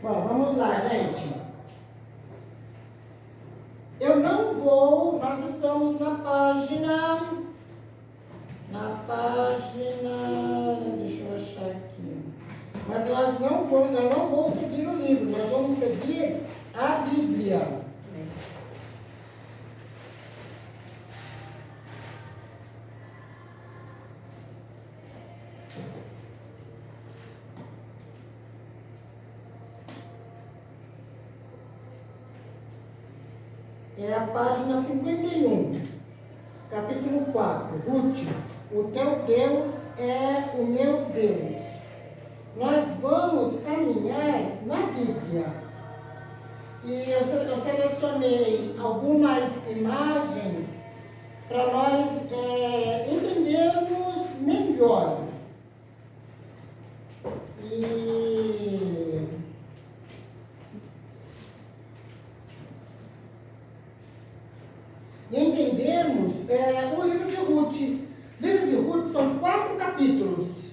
Bom, vamos lá, gente. Eu não vou, nós estamos na página, deixa eu achar aqui. Mas nós não vamos, eu não vou seguir o livro, nós vamos seguir a Bíblia. É a página 51, capítulo 4. Ruth, o teu Deus é o meu Deus. Nós vamos caminhar na Bíblia. E eu selecionei algumas imagens para nós entendermos melhor. E entendermos o livro de Ruth. O livro de Ruth são 4 capítulos,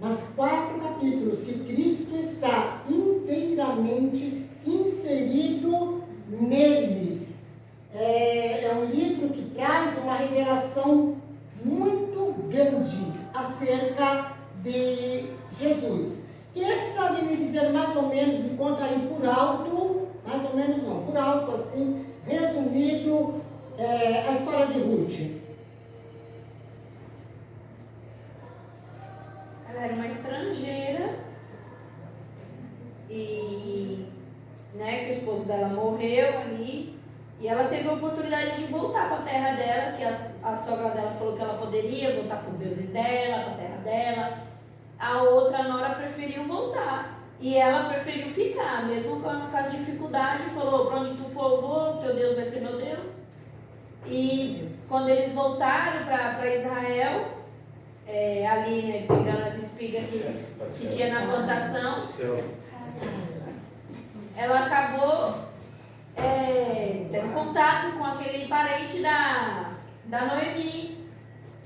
mas 4 capítulos que Cristo está inteiramente inserido neles. É um livro que traz uma revelação muito grande acerca de Jesus. Quem é que sabe me dizer mais ou menos, me conta aí por alto, mais ou menos não, por alto assim, resumido, a história de Ruth? Ela era uma estrangeira e, que o esposo dela morreu ali e ela teve a oportunidade de voltar para a terra dela, que a sogra dela falou que ela poderia voltar para os deuses dela, para a terra dela. A outra nora preferiu voltar e ela preferiu ficar, mesmo com as dificuldades, falou: para onde tu for eu vou, teu Deus vai ser meu Deus. E quando eles voltaram para Israel, ali, pegando as espigas que tinha na plantação, ela acabou tendo contato com aquele parente da Noemi,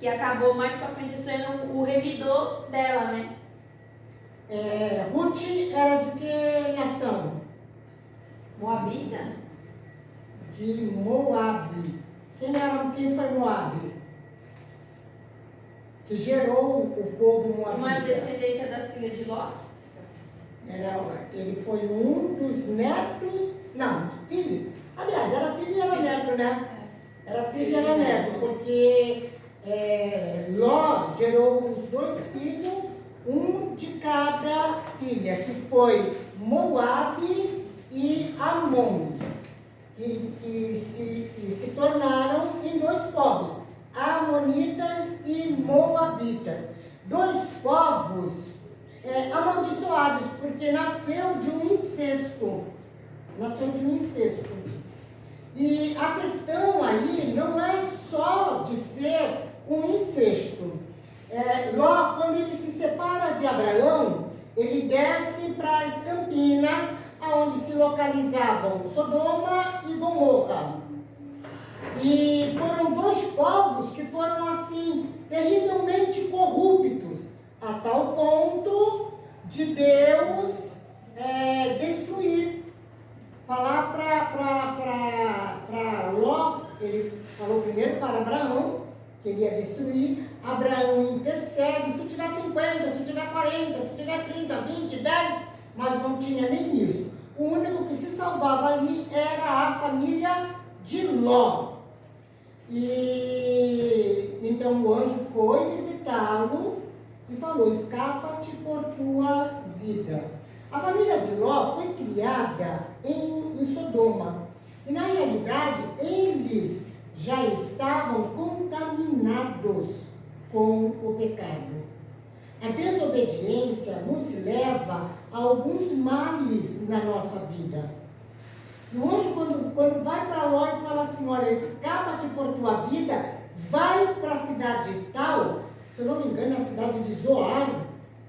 que acabou mais para frente sendo o remidor dela, né? Ruth era de que nação? Moabita? De Moabe. Quem foi Moabe? Que gerou o povo moabita. Uma descendência das filhas de Ló? Ele foi um dos netos, não, filhos. Aliás, era filho e era neto, né? Era filho e era neto, porque Ló gerou os 2 filhos, um de cada filha, que foi Moabe e Amon, que se tornaram em 2 povos, Amonitas e Moabitas. 2 povos amaldiçoados, porque nasceu de um incesto. E a questão aí não é só de ser um incesto. Ló, quando ele se separa de Abraão, ele desce para as campinas, onde se localizavam Sodoma e Gomorra. E foram 2 povos que foram assim, terrivelmente corruptos, a tal ponto de Deus destruir. Falar para Ló, ele falou primeiro para Abraão, que ele ia destruir. Abraão intercede, se tiver 50, se tiver 40, se tiver 30, 20, 10, mas não tinha nem isso. O único que se salvava ali era a família de Ló. E então o anjo foi visitá-lo e falou: escapa-te por tua vida. A família de Ló foi criada em Sodoma. E na realidade, eles já estavam contaminados com o pecado. A desobediência nos leva a alguns males na nossa vida. E o anjo, quando vai para Ló e fala assim: olha, escapa-te por tua vida, vai para a cidade tal, se eu não me engano, é a cidade de Zoar,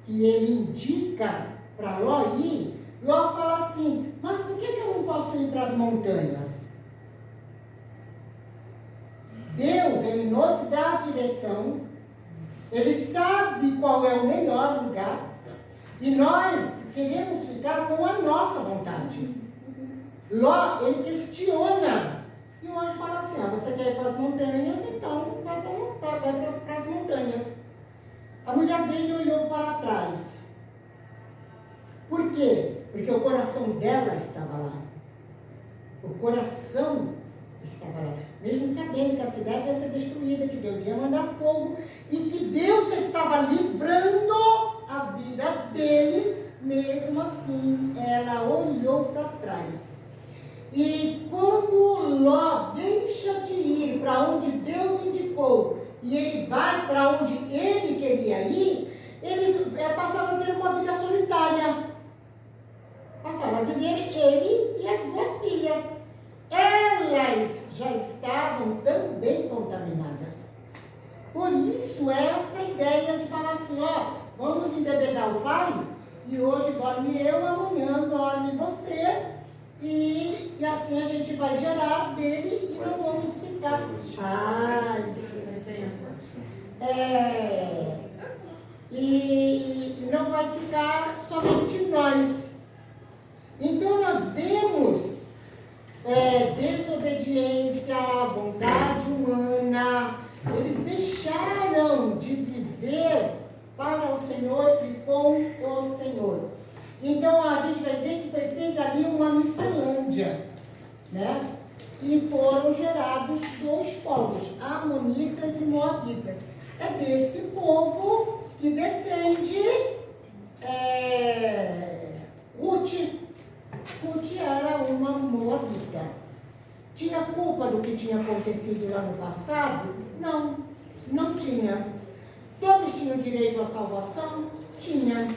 que ele indica para Ló ir. Ló fala assim: mas por que eu não posso ir para as montanhas? Deus, ele nos dá a direção, ele sabe qual é o melhor lugar, e nós queremos ficar com a nossa vontade. Ló, ele questiona. E o anjo fala assim, você quer ir para as montanhas? Então vai para as montanhas. A mulher dele olhou para trás. Por quê? Porque o coração dela estava lá. O coração estava lá. Mesmo sabendo que a cidade ia ser destruída, que Deus ia mandar fogo e que Deus estava livrando a vida deles, mesmo assim ela olhou para trás. E quando Ló deixa de ir para onde Deus indicou e ele vai para onde ele queria ir, eles passaram a ter uma vida solitária. Passaram a viver ele e as duas filhas. Elas já estavam também contaminadas. Por isso, essa ideia de falar assim, vamos embebedar o pai, e hoje dorme eu, amanhã dorme você, e assim a gente vai gerar dele e não vamos ficar. E não vai ficar somente nós. Então nós vemos desobediência, vontade humana. Eles deixaram de viver para o Senhor e com o Senhor. Então a gente vai ver que foi feita ali uma miscelânea, né? E foram gerados dois povos, amonitas e moabitas. É desse povo que descende Ruth. Ruth era uma moabita. Tinha culpa do que tinha acontecido lá no passado? Não, não tinha. Todos tinham direito à salvação? Tinha.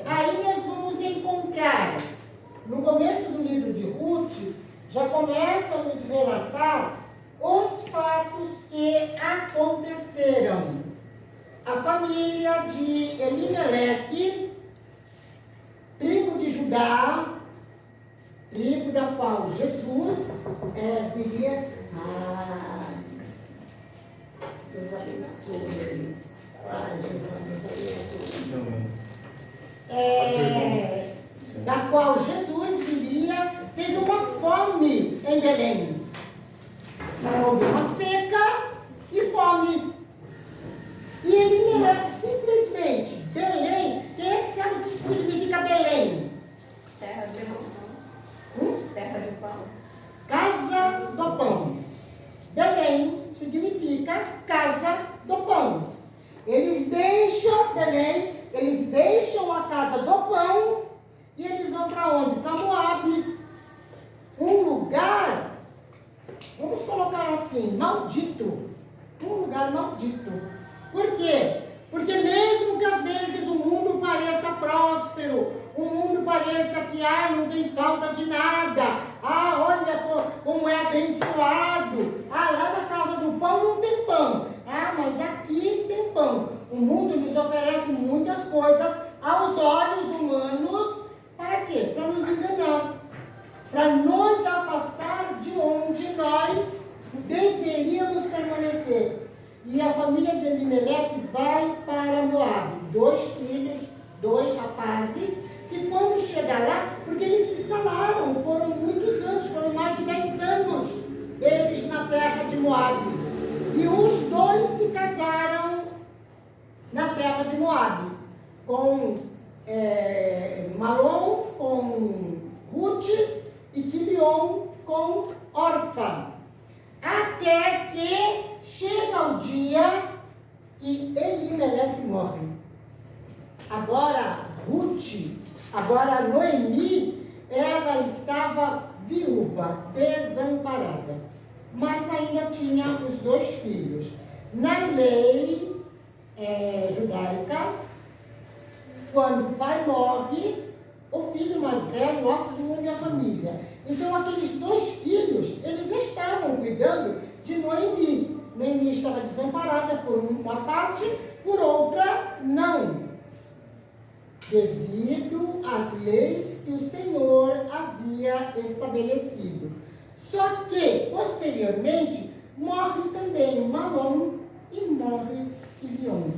Aí nós vamos encontrar, no começo do livro de Ruth, já começa a nos relatar os fatos que aconteceram. A família de Elimeleque, tribo de Judá, tribo da qual Jesus vivia. Deus abençoe. Da qual Jesus vivia, teve uma fome em Belém. Houve uma seca e fome. E Elimeleque simplesmente, Belém, quem é que sabe o que significa Belém? Terra de pão. Terra de pão. Casa do pão. Belém significa casa do pão. Eles deixam Belém, eles deixam a casa do pão e eles vão para onde? Para Moabe. Um lugar, vamos colocar assim, maldito. Um lugar maldito. Por quê? Porque mesmo que às vezes o mundo pareça próspero, o mundo pareça que não tem falta de nada, olha como é abençoado, lá na casa do pão não tem pão, mas aqui tem pão. O mundo nos oferece muitas coisas aos olhos humanos, para quê? Para nos enganar, para nos afastar de onde nós deveríamos permanecer. E a família de Elimeleque vai para Moabe. 2 filhos, 2 rapazes, que quando chega lá, porque eles se instalaram, foram muitos anos, foram mais de 10 anos, eles na terra de Moabe. E os 2 se casaram na terra de Moabe, com Malom, com Ruth, e Quilion com Orfa. Até que chega o dia que Elimeleque morre. Agora agora Noemi, ela estava viúva, desamparada, mas ainda tinha os 2 filhos. Na lei judaica, quando o pai morre, o filho mais velho assume a família. Então aqueles 2 filhos, eles estavam cuidando de Noemi. Noemi estava desamparada por uma parte, por outra não, devido às leis que o Senhor havia estabelecido. Só que, posteriormente, morre também Malom e morre Quilion.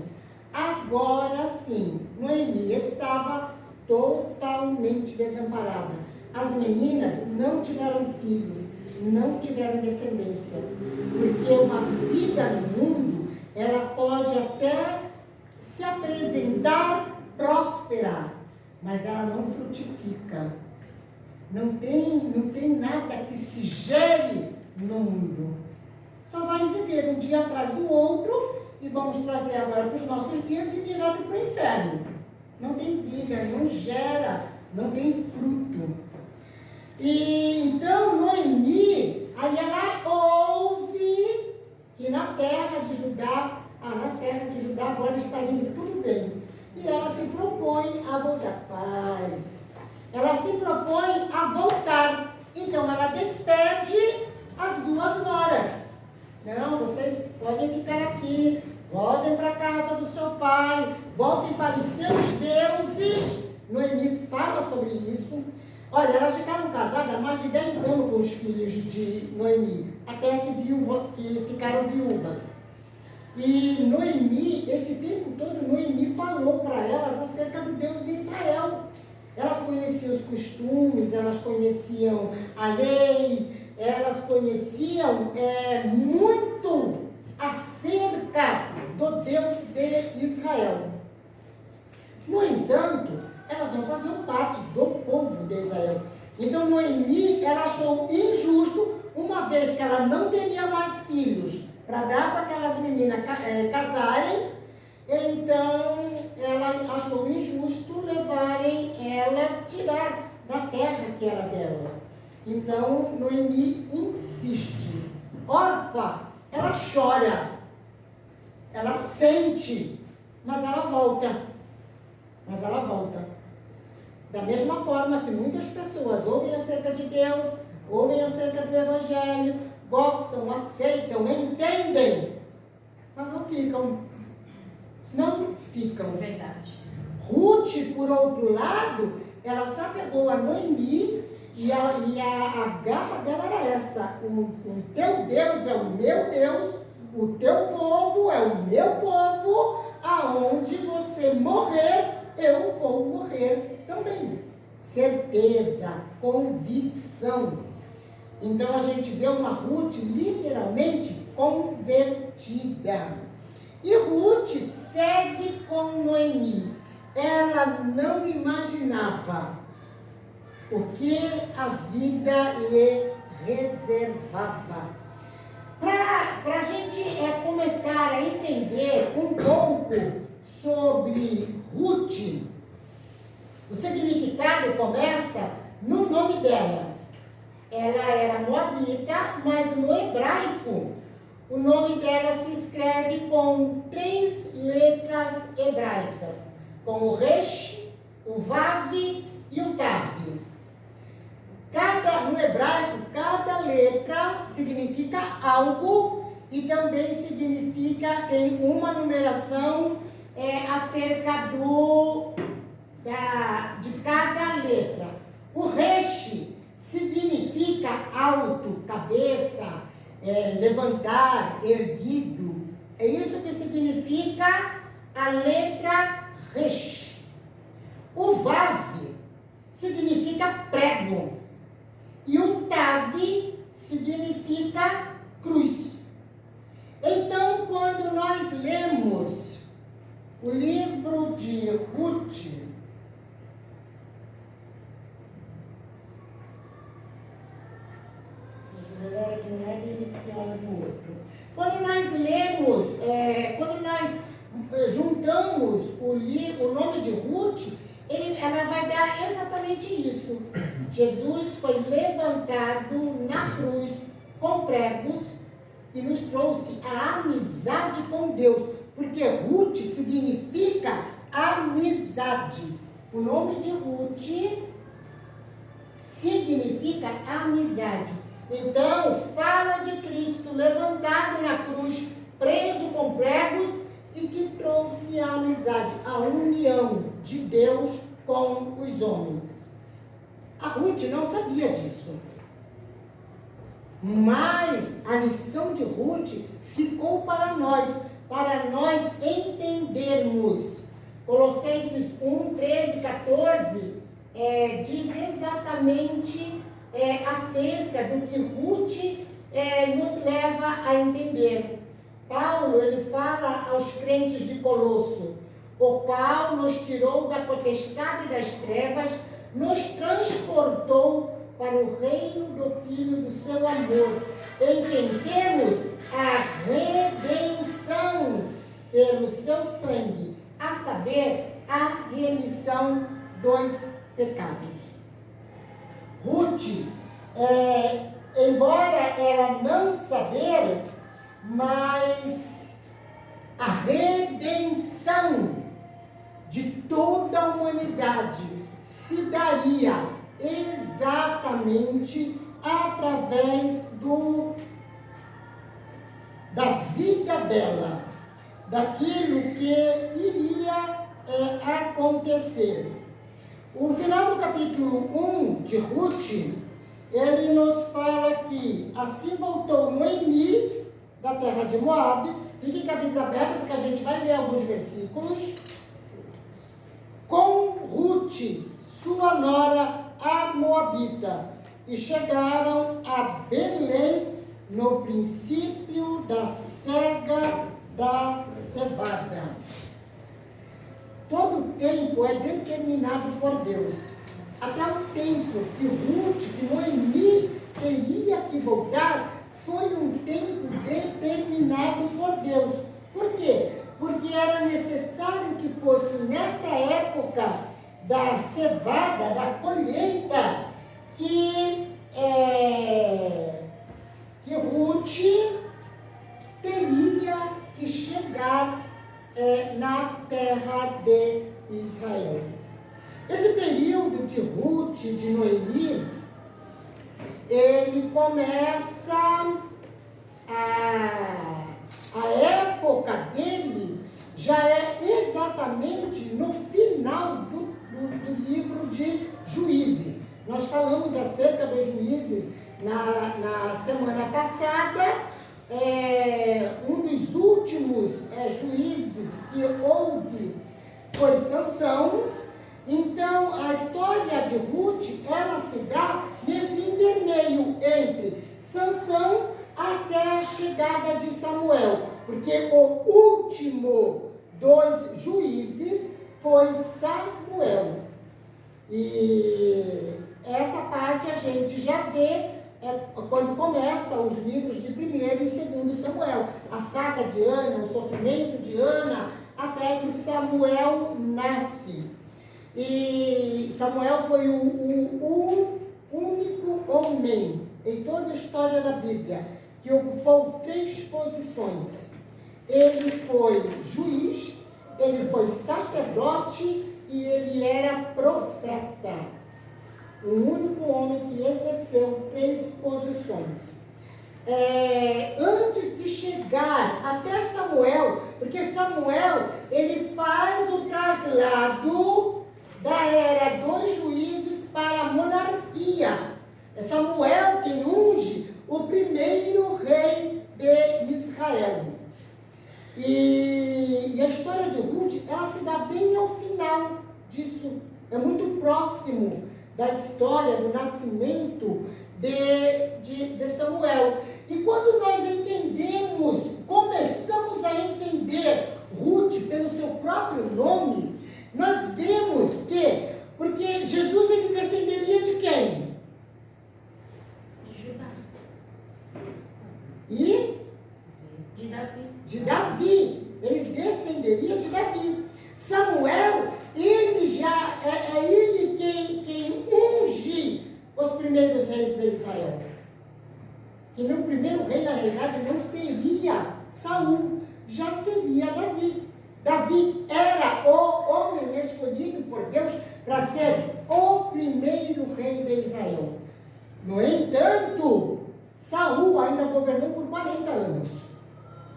Agora sim, Noemi estava totalmente desamparada. As meninas não tiveram filhos, não tiveram descendência, porque uma vida no mundo, ela pode até se apresentar próspera, mas ela não frutifica. Não tem nada que se gere no mundo. Só vai viver um dia atrás do outro e vamos trazer agora para os nossos dias e direto para o inferno. Não tem vida, não gera, não tem fruto. E então Noemi, aí ela ouve que na terra de Judá agora está indo tudo bem. E ela se propõe a voltar. Paz. Ela se propõe a voltar. Então ela despede as duas noras. Não, vocês podem ficar aqui, voltem para a casa do seu pai, voltem para os seus deuses. Noemi fala sobre isso. Olha, elas ficaram casadas há mais de 10 anos com os filhos de Noemi, até que ficaram viúvas. E Noemi, esse tempo todo, Noemi falou para elas acerca do Deus de Israel. Elas conheciam os costumes, elas conheciam a lei, elas conheciam muito acerca do Deus de Israel. No entanto, elas não faziam parte do povo de Israel. Então Noemi, ela achou injusto, uma vez que ela não teria mais filhos para dar para aquelas meninas casarem, então ela achou injusto levarem elas, tirar da terra que era delas. Então Noemi insiste. Orfa, ela chora, ela sente, mas ela volta. Da mesma forma que muitas pessoas ouvem acerca de Deus, ouvem acerca do Evangelho, gostam, aceitam, entendem, mas não ficam. Verdade. Ruth, por outro lado, ela se apegou a Noemi e a garra dela era essa: o teu Deus é o meu Deus, o teu povo é o meu povo, aonde você morrer, eu vou morrer também. Certeza, convicção. Então a gente vê uma Ruth literalmente convertida. E Ruth segue com Noemi. Ela não imaginava o que a vida lhe reservava. Para a gente começar a entender um pouco sobre Ruth, o significado começa no nome dela. Ela era moabita, mas no hebraico o nome dela se escreve com 3 letras hebraicas, com o resh, o vav e o tav. No hebraico, cada letra significa algo e também significa, tem uma numeração acerca de cada letra. O resh significa alto, cabeça, levantar, erguido. É isso que significa a letra resh. O vav significa prego. E o tav significa cruz. Então, quando nós lemos o livro de Ruth, quando nós lemos, quando nós juntamos o nome de Ruth, ela vai dar exatamente isso. Jesus foi levantado na cruz com pregos e nos trouxe a amizade com Deus, porque Ruth significa amizade. O nome de Ruth significa amizade. Então, fala de Cristo levantado na cruz, preso com pregos e que trouxe a amizade, a união de Deus com os homens. A Ruth não sabia disso. Mas a lição de Ruth ficou para nós entendermos Colossenses 1, 13, 14, diz exatamente acerca do que Ruth nos leva a entender. Paulo, ele fala aos crentes de Colosso: o qual nos tirou da potestade das trevas, nos transportou para o reino do Filho do seu amor, em quem temos a redenção pelo seu sangue, a saber, a remissão dos pecados. Ruth, embora ela não saber, mas a redenção de toda a humanidade se daria exatamente através da vida dela, daquilo que iria acontecer. O final do capítulo 1 de Ruth, ele nos fala que assim voltou Noemi da terra de Moabe. Fique com a Bíblia aberta, porque a gente vai ler alguns versículos. Com Ruth, sua nora, a Moabita, e chegaram a Belém no princípio da cega da cevada. Todo tempo é determinado por Deus. Até o tempo que Ruth, que Noemi teria que voltar, foi um tempo determinado por Deus. Por quê? Porque era necessário que fosse nessa época da cevada, da colheita, que Ruth teria que chegar na terra de Israel. Esse período de Ruth, de Noemi, ele começa, a época dele já é exatamente no final do livro de Juízes. Nós falamos acerca dos juízes na semana passada. Um dos últimos juízes que houve foi Sansão. Então, a história de Ruth, ela se dá nesse intermeio entre Sansão até a chegada de Samuel, porque o último dos juízes foi Samuel. E essa parte a gente já vê quando começa os livros de 1º e 2º Samuel, a saga de Ana, o sofrimento de Ana, até que Samuel nasce. E Samuel foi o único homem em toda a história da Bíblia que ocupou 3 posições. Ele foi juiz, ele foi sacerdote e ele era profeta. O único homem que exerceu 3 posições. Antes de chegar até Samuel, porque Samuel, ele faz o traslado da era dos juízes para a monarquia. É Samuel quem unge o primeiro rei de Israel. E a história de Ruth, ela se dá bem ao final disso. É muito próximo da história do nascimento de Samuel. E quando nós entendemos, começamos a entender Ruth pelo seu próprio nome, nós vemos que, porque Jesus, ele descenderia de quem? De Judá. E? De Davi. De Davi. Ele descenderia de Davi. Samuel, ele já é ele quem unge os primeiros reis de Israel. Que no primeiro rei, na realidade, não seria Saul, já seria Davi. Davi era o homem escolhido por Deus para ser o primeiro rei de Israel. No entanto, Saul ainda governou por 40 anos.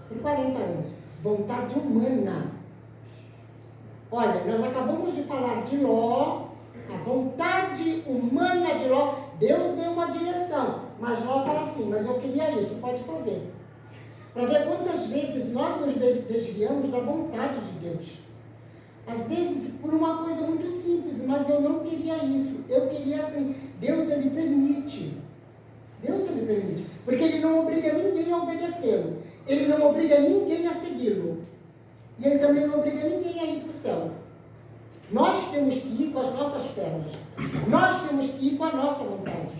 Por 40 anos. Vontade humana. Olha, nós acabamos de falar de Ló, a vontade humana de Ló. Deus deu uma direção, mas Ló fala assim: mas eu queria isso, pode fazer. Para ver quantas vezes nós nos desviamos da vontade de Deus. Às vezes por uma coisa muito simples, mas eu não queria isso. Eu queria assim. Deus, Ele permite. Deus, Ele permite. Porque Ele não obriga ninguém a obedecê-lo. Ele não obriga ninguém a segui-lo. E Ele também não obriga ninguém a ir para o céu. Nós temos que ir com as nossas pernas. Nós temos que ir com a nossa vontade.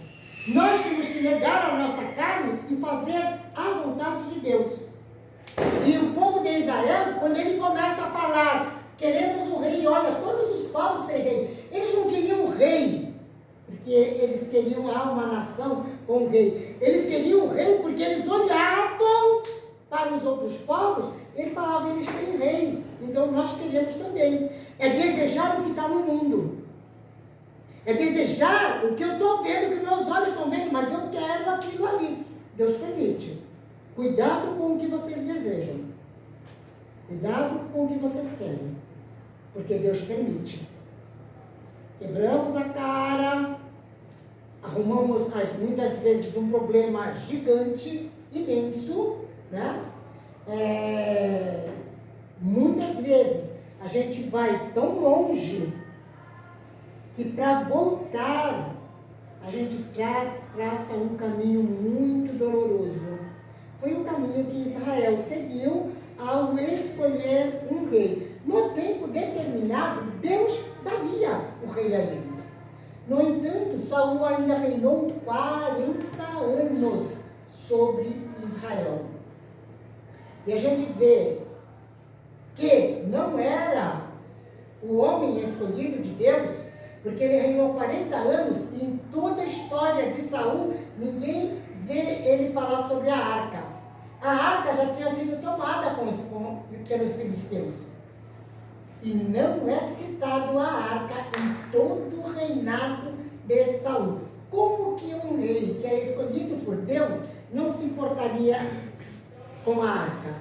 Nós temos que negar a nossa carne e fazer a vontade de Deus. E o povo de Israel, quando ele começa a falar, queremos um rei, olha, todos os povos têm rei. Eles não queriam um rei, porque eles queriam uma nação com um rei. Eles queriam um rei porque eles olhavam para os outros povos, ele falava, eles têm rei, então nós queremos também. É desejar o que está no mundo. É desejar o que eu estou vendo, o que meus olhos estão vendo, mas eu quero aquilo ali. Deus permite. Cuidado com o que vocês desejam. Cuidado com o que vocês querem. Porque Deus permite. Quebramos a cara, arrumamos muitas vezes um problema gigante, imenso, né? Muitas vezes a gente vai tão longe que para voltar a gente traça um caminho muito doloroso. Foi o caminho que Israel seguiu ao escolher um rei. No tempo determinado, Deus daria o rei a eles. No entanto, Saul ainda reinou 40 anos sobre Israel. E a gente vê que não era o homem escolhido de Deus, porque ele reinou 40 anos e em toda a história de Saul, ninguém vê ele falar sobre a arca. A arca já tinha sido tomada pelos filisteus. E não é citado a arca em todo o reinado de Saul. Como que um rei que é escolhido por Deus não se importaria com a arca?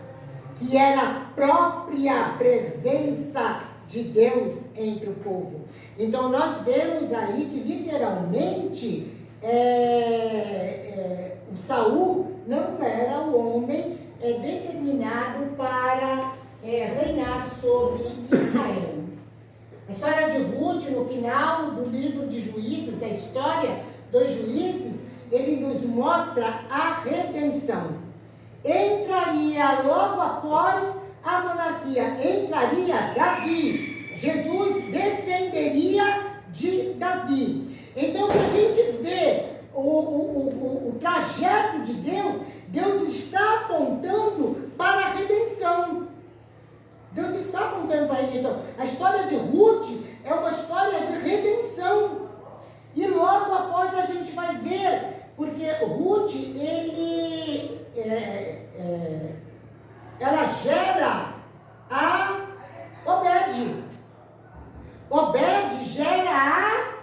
Que era a própria presença de Deus entre o povo. Então nós vemos aí que literalmente o Saul não era o homem determinado para reinar sobre Israel. A história de Ruth, no final do livro de Juízes, da história dos Juízes, ele nos mostra a redenção. Entraria logo após a monarquia, entraria Davi. Jesus descenderia de Davi. Então, se a gente vê o trajeto de Deus, Deus está apontando para a redenção. Deus está apontando para a redenção. A história de Ruth é uma história de redenção. E logo após a gente vai ver, porque Ruth, ela gera a Obed. Obed gera a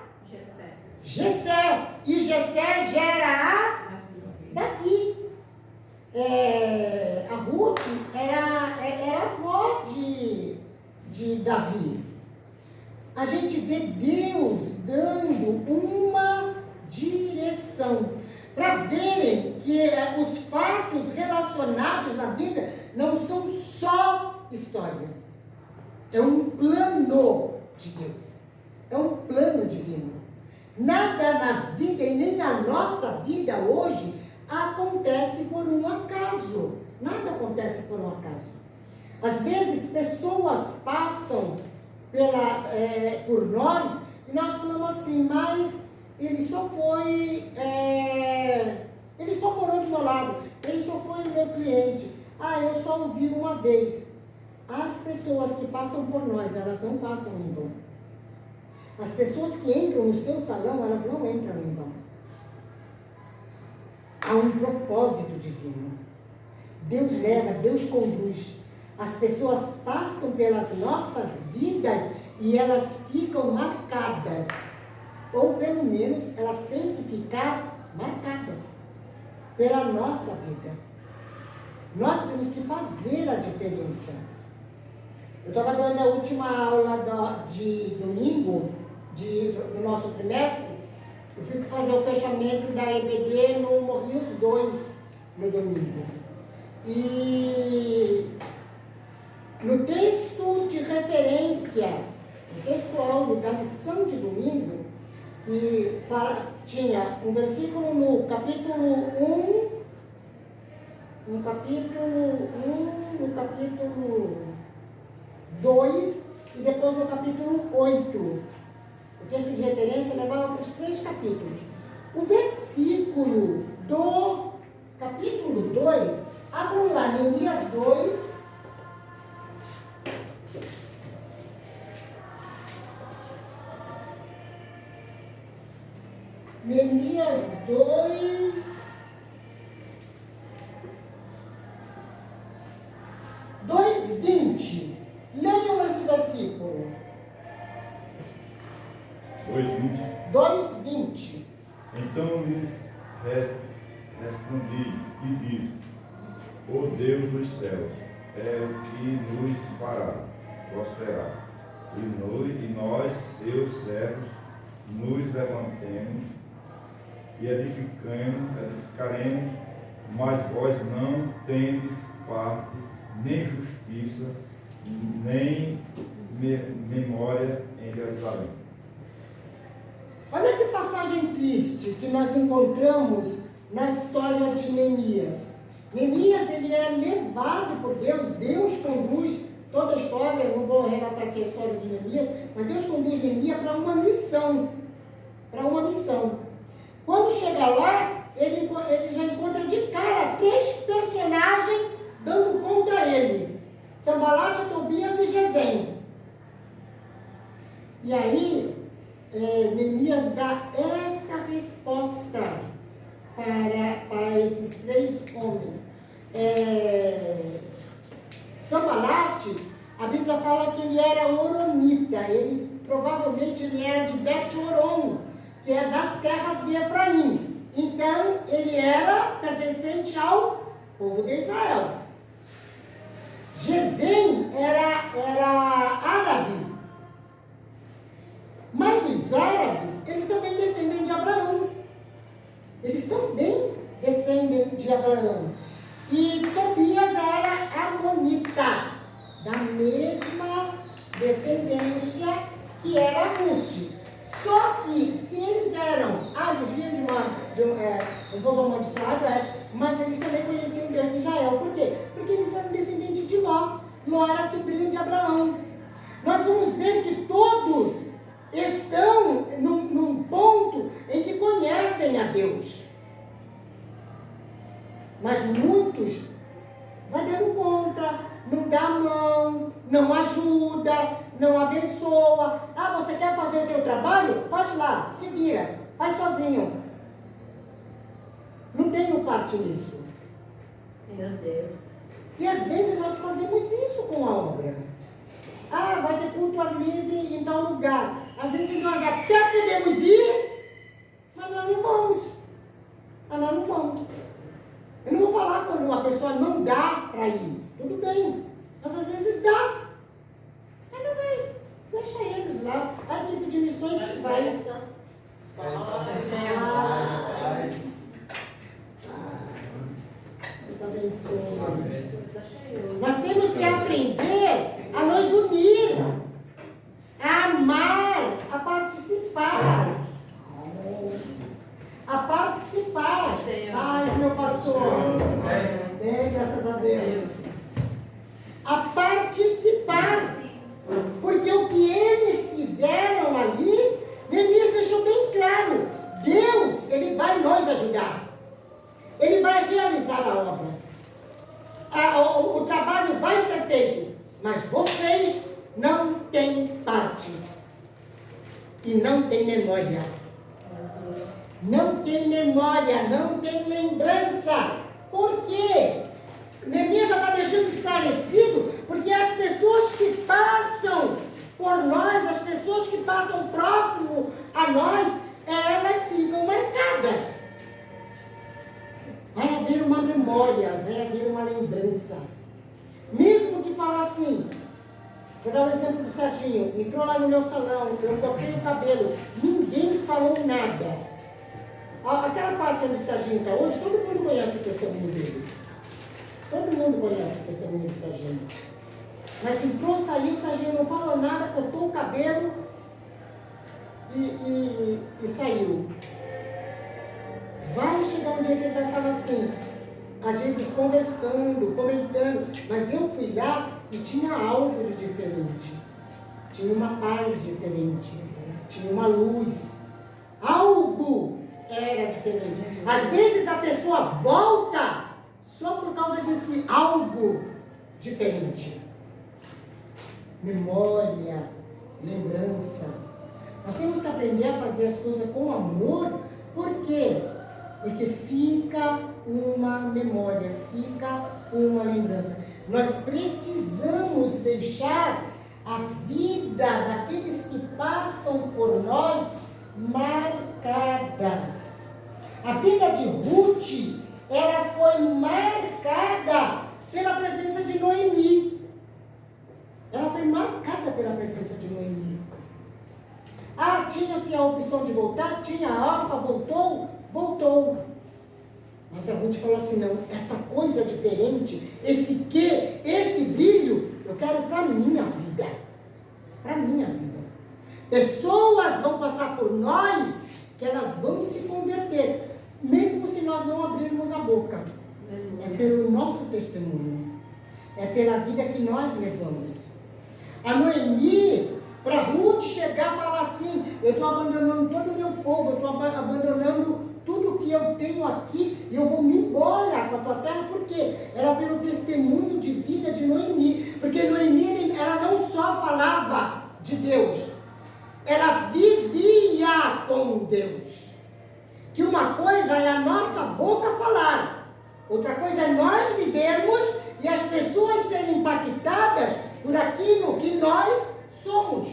Jessé. E Jessé gera a Davi. A Ruth era avó de Davi. A gente vê Deus dando uma direção para verem que os fatos relacionados na Bíblia não são só histórias. É um plano de Deus. É um plano divino. Nada na vida e nem na nossa vida hoje acontece por um acaso. Nada acontece por um acaso. Às vezes pessoas passam por nós e nós falamos assim, mas ele só foi, ele só morou do meu lado, ele só foi o meu cliente, eu só ouvi uma vez. As pessoas que passam por nós, elas não passam em vão. As pessoas que entram no seu salão, elas não entram em vão. Há um propósito divino. Deus leva, Deus conduz. As pessoas passam pelas nossas vidas e elas ficam marcadas. Ou pelo menos elas têm que ficar marcadas pela nossa vida. Nós temos que fazer a diferença. Eu estava dando a última aula de domingo, do nosso trimestre. Eu fui fazer o fechamento da EBD no Morrinhos 2 no domingo. E No texto de referência, no texto áudio da lição de domingo, que tinha um versículo no capítulo 1, no capítulo 2 e depois no capítulo 8. O texto de referência levava para os 3 capítulos. O versículo do capítulo 2, abram lá, Neemias 2. Neemias 2:20. Leiam esse versículo. 2:20. Então lhes respondi e disse: O Deus dos céus é o que nos fará prosperar, e nós, seus servos, nos levantemos e edificaremos, mas vós não tendes parte, nem justiça, nem memória em Jerusalém. Olha que passagem triste que nós encontramos na história de Neemias. Neemias, ele é levado por Deus, Deus conduz toda a história, eu não vou relatar aqui a história de Neemias, mas Deus conduz Neemias para uma missão. Quando chega lá, ele já encontra de cara 3 personagens dando contra ele: Sambalate, Tobias e Gesem. E aí, Neemias dá essa resposta para esses 3 homens. Sambalate, a Bíblia fala que ele era oronita, provavelmente ele era de Bet-Horon, que é das terras de Efraim. Então, ele era pertencente ao povo de Israel. Gesem era árabe. Mas os árabes, eles também descendem de Abraão. E Tobias era amonita, da mesma descendência que era Ruth. Só que, se eles eram, eles vinham de um povo amaldiçoado, mas eles também conheciam o Deus de Israel. Por quê? Porque eles eram descendentes de Ló. Ló era sobrinho de Abraão. Nós vamos ver que todos estão num ponto em que conhecem a Deus. Mas muitos vai dando conta, não dá a mão, não ajuda, não abençoa. Você quer fazer o teu trabalho? Faz lá, se vira, faz sozinho. Não tenho parte nisso. Meu Deus. E às vezes nós fazemos isso com a obra. Vai ter culto ar livre em tal lugar. Às vezes nós até podemos ir, mas nós não vamos. Eu não vou falar quando uma pessoa não dá para ir. Tudo bem. Mas às vezes dá. Mas não vai. Deixa eles lá. A equipe de missões que vai. Deus abençoe. Nós temos que aprender a nos unir, a amar, a participar. Paz, meu pastor. Graças a Deus. A participar. Porque o que eles fizeram ali, Neemias deixou bem claro. Deus, ele vai nos ajudar. Ele vai realizar a obra. O trabalho vai ser feito. Mas vocês não têm parte. E não têm memória. Não tem memória, não tem lembrança. Por quê? Neemias já está deixando esclarecido, porque as pessoas que passam por nós, as pessoas que passam próximo a nós, elas ficam marcadas. Vai haver uma memória, vai haver uma lembrança. Mesmo que falar assim, vou dar um exemplo do Serginho, entrou lá no meu salão, eu cortei o cabelo, ninguém falou nada. Aquela parte onde o Serginho está hoje, todo mundo conhece o testemunho dele. Todo mundo conhece o testemunho do Serginho. Mas entrou, saiu, não falou nada, cortou o cabelo e saiu. Vai chegar um dia que ele vai falar assim, às vezes conversando, comentando, mas eu fui lá e tinha algo de diferente. Tinha uma paz diferente, tinha uma luz. Algo era diferente. Às vezes a pessoa volta só por causa desse algo diferente. Memória, lembrança. Nós temos que aprender a fazer as coisas com amor. Por quê? Porque fica uma memória, fica uma lembrança. Nós precisamos deixar a vida daqueles que passam por nós marcadas. A vida de Ruth, ela foi marcada pela presença de Noemi. Ela foi marcada pela presença de Noemi. Ah, tinha-se a opção de voltar, tinha a Orfa, voltou. Mas a Ruth falou assim, não, essa coisa diferente, esse brilho, eu quero para a minha vida. Para a minha vida. Pessoas vão passar por nós, que elas vão se converter, mesmo se nós não abrirmos a boca. É pelo nosso testemunho. É pela vida que nós levamos. A Noemi, para Ruth chegar e falar assim, eu estou abandonando todo o meu povo, eu estou abandonando tudo que eu tenho aqui, e eu vou me embora para a tua terra, porque era pelo testemunho de vida de Noemi. Porque Noemi, ela não só falava de Deus, ela vivia com Deus. Que uma coisa é a nossa boca falar, outra coisa é nós vivermos e as pessoas serem impactadas por aquilo que nós somos.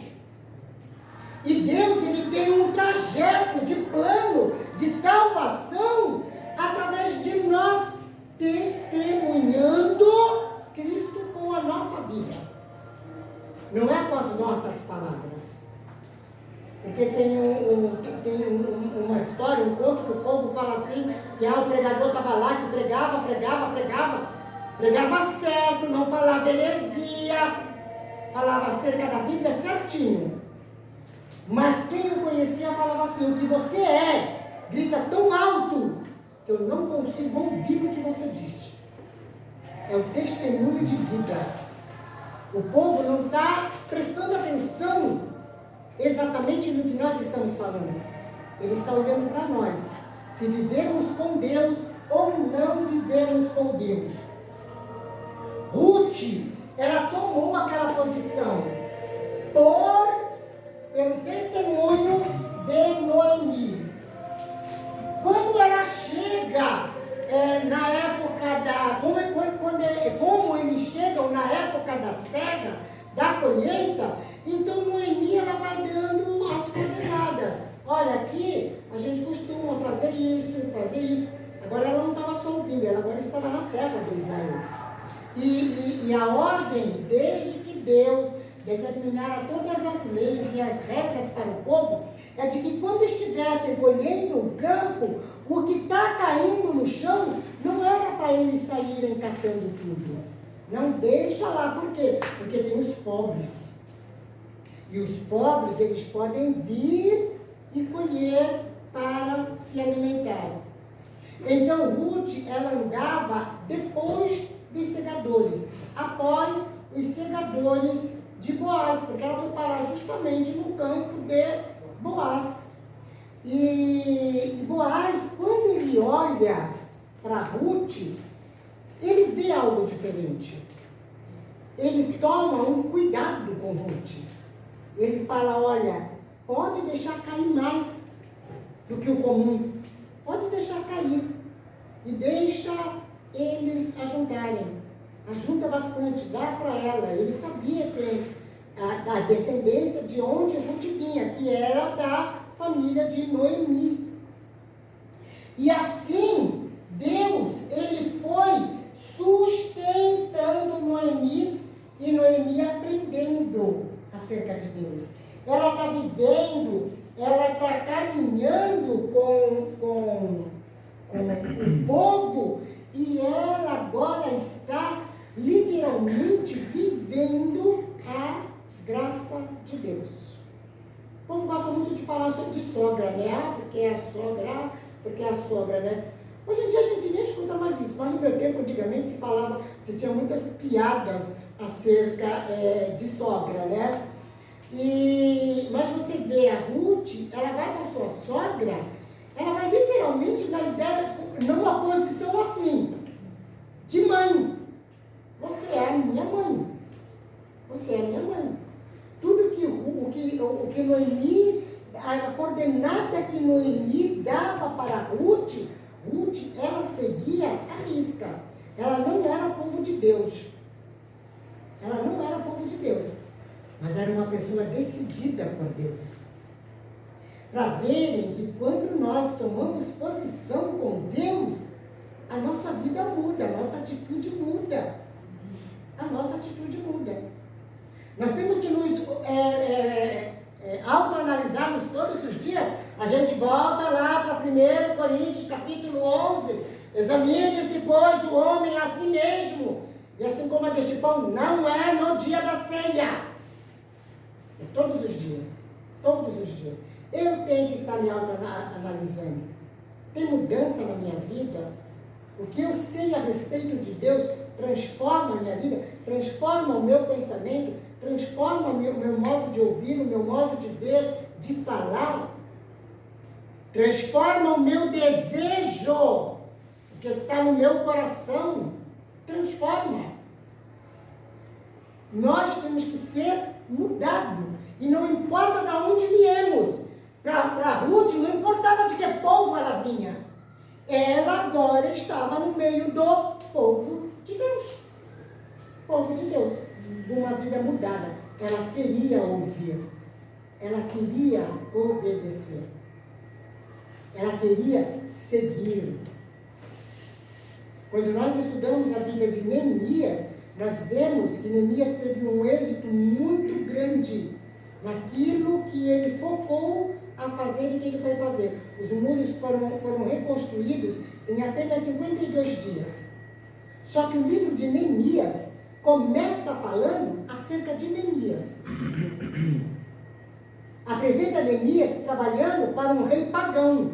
E Deus, ele tem um trajeto de plano de salvação através de nós testemunhando Cristo com a nossa vida. Não é com as nossas palavras. Porque tem uma história, um conto que o povo fala assim, que o pregador estava lá, que pregava certo, não falava heresia, falava acerca da Bíblia certinho. Mas quem o conhecia falava assim, o que você é, grita tão alto, que eu não consigo ouvir o que você diz. É o testemunho de vida. O povo não está prestando atenção exatamente no que nós estamos falando. Ele está olhando para nós. Se vivemos com Deus ou não vivemos com Deus. Ruth, ela tomou aquela posição pelo testemunho de Noemi. Quando ela chega na época como eles chegam na época da cega, da colheita, então Noemi, ela vai dando as coordenadas. Olha, aqui a gente costuma fazer isso. Agora ela não estava só ouvindo, ela agora estava na terra de Israel. E a ordem, desde que Deus determinara todas as leis e as regras para o povo, é de que quando estivessem colhendo o campo, o que está caindo no chão, não era para eles saírem catando tudo. Não deixa lá, por quê? Porque tem os pobres. E os pobres, eles podem vir e colher para se alimentar. Então, Ruth, ela andava depois dos segadores, após os segadores de Boaz, porque ela foi parar justamente no campo de Boaz. E Boaz, quando ele olha para Ruth, ele vê algo diferente. Ele toma um cuidado com Ruth. Ele fala, olha, pode deixar cair mais do que o comum. Pode deixar cair. E deixa eles ajuntarem. Ajunta bastante, dá para ela. Ele sabia que a descendência de onde Ruth vinha, que era da família de Noemi. E assim, Deus, ele foi sustentando Noemi e Noemi aprendendo acerca de Deus. Ela está vivendo, ela está caminhando com o povo e ela agora está literalmente vivendo vivendo a graça de Deus. O povo gosta muito de falar de sogra, né? Ah, porque é a sogra, ah, porque é a sogra, né? Hoje em dia a gente nem escuta mais isso, mas no meu tempo, antigamente, se tinha muitas piadas acerca de sogra, né? Mas você vê a Ruth, ela vai para a sua sogra, ela vai literalmente na ideia, numa posição assim, de mãe. Você é a minha mãe. Você é a minha mãe. Tudo o que Noemi, a coordenada que Noemi dava para Ruth, ela seguia a risca. Ela não era povo de Deus. Ela não era povo de Deus. Mas era uma pessoa decidida por Deus. Para verem que quando nós tomamos posição com Deus, a nossa vida muda, a nossa atitude muda. A nossa atitude muda. Nós temos que nos autoanalisarmos todos os dias. A gente volta lá para 1 Coríntios capítulo 11. Examine-se, pois, o homem a si mesmo. E assim como deste pão não é no dia da ceia. É todos os dias. Todos os dias. Eu tenho que estar me autoanalisando. Tem mudança na minha vida? O que eu sei a respeito de Deus transforma a minha vida, transforma o meu pensamento, transforma o meu modo de ouvir, o meu modo de ver, de falar, transforma o meu desejo, o que está no meu coração, transforma. Nós temos que ser mudados, e não importa de onde viemos. Para Ruth não importava de que povo ela vinha. Ela agora estava no meio do povo de Deus. Povo de Deus. Uma vida mudada. Ela queria ouvir. Ela queria obedecer. Ela queria seguir. Quando nós estudamos a vida de Neemias, nós vemos que Neemias teve um êxito muito grande naquilo que ele focou a fazer e que ele foi fazer. Os muros foram reconstruídos em apenas 52 dias. Só que o livro de Neemias começa falando acerca de Neemias. Apresenta Neemias trabalhando para um rei pagão.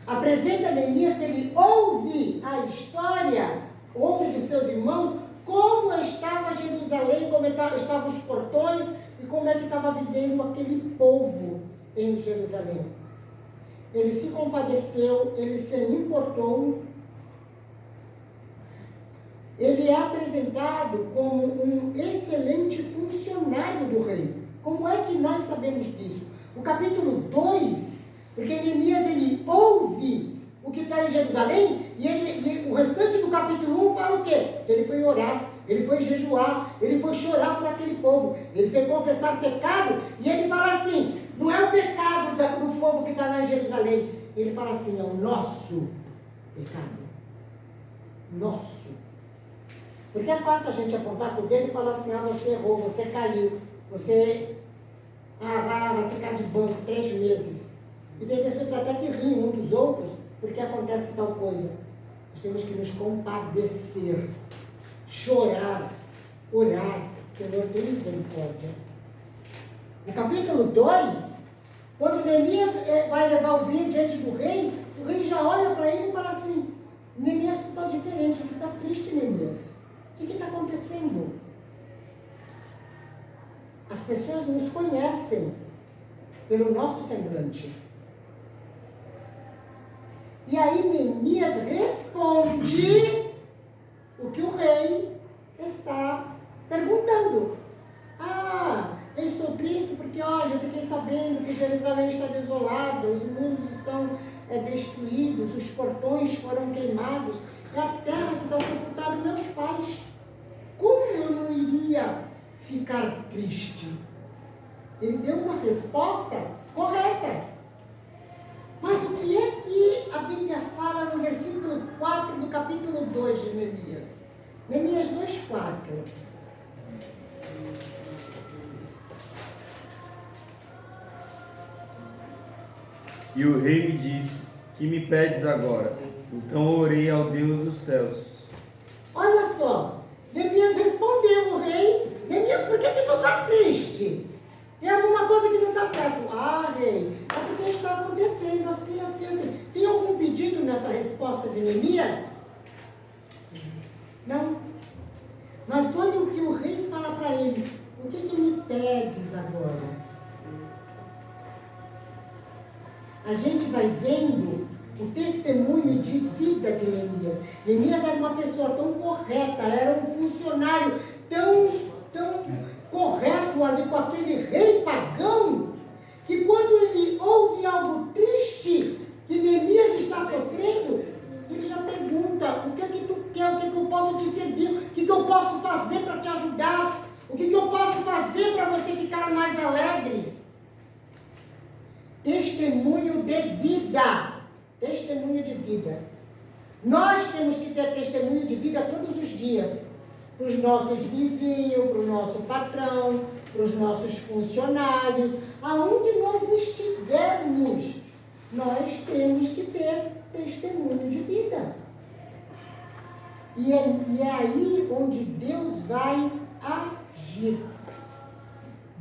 Apresenta Neemias que ele ouve a história, ouve dos seus irmãos, como estava Jerusalém, como estavam os portões e como é que estava vivendo aquele povo em Jerusalém. Ele se compadeceu, ele se importou. Ele é apresentado como um excelente funcionário do rei. Como é que nós sabemos disso? O capítulo 2, porque Neemias ele ouve o que está em Jerusalém, e o restante do capítulo 1 fala o quê? Ele foi orar, ele foi jejuar, ele foi chorar por aquele povo, ele foi confessar pecado, e ele fala assim, não é o pecado do povo que está lá em Jerusalém, ele fala assim, é o nosso pecado. Nosso. Porque é fácil a gente apontar para o dedo e falar assim, você errou, você caiu, você vai ficar de banco 3 meses. E tem pessoas até que riem um dos outros porque acontece tal coisa. Nós temos que nos compadecer, chorar, orar. Senhor, tem misericórdia. No capítulo 2, quando Neemias vai levar o vinho diante do rei, o rei já olha para ele e fala assim, Neemias, tu está diferente, tu está triste, Neemias. O que está acontecendo? As pessoas nos conhecem pelo nosso semblante. E aí Neemias responde o que o rei está perguntando. Eu estou triste porque, olha, eu fiquei sabendo que Jerusalém está desolada, os muros estão destruídos, os portões foram queimados, é a terra que está sepultada meus pais. Como eu não iria ficar triste? Ele deu uma resposta correta. Mas o que é que a Bíblia fala no versículo 4 do capítulo 2 de Neemias? Neemias 2:4. E o rei me disse, que me pedes agora? Então orei ao Deus dos céus. Olha só, Neemias respondeu o rei por que tu está triste? Tem alguma coisa que não está certo. Ah, rei, é porque está acontecendo assim, assim, assim. Tem algum pedido nessa resposta de Neemias? Não. Mas olha o que o rei fala para ele. O que me pedes agora? A gente vai vendo o testemunho de vida de Neemias. Neemias era uma pessoa tão correta, era um funcionário tão correto ali com aquele rei pagão, que quando ele ouve algo triste que Neemias está sofrendo, ele já pergunta: o que é que tu quer? O que é que eu posso te servir? O que é que eu posso fazer para te ajudar? O que é que eu posso fazer para você ficar mais alegre? Testemunho de vida. Testemunho de vida. Nós temos que ter testemunho de vida todos os dias. Para os nossos vizinhos, para o nosso patrão, para os nossos funcionários. Aonde nós estivermos, nós temos que ter testemunho de vida. E é aí onde Deus vai agir.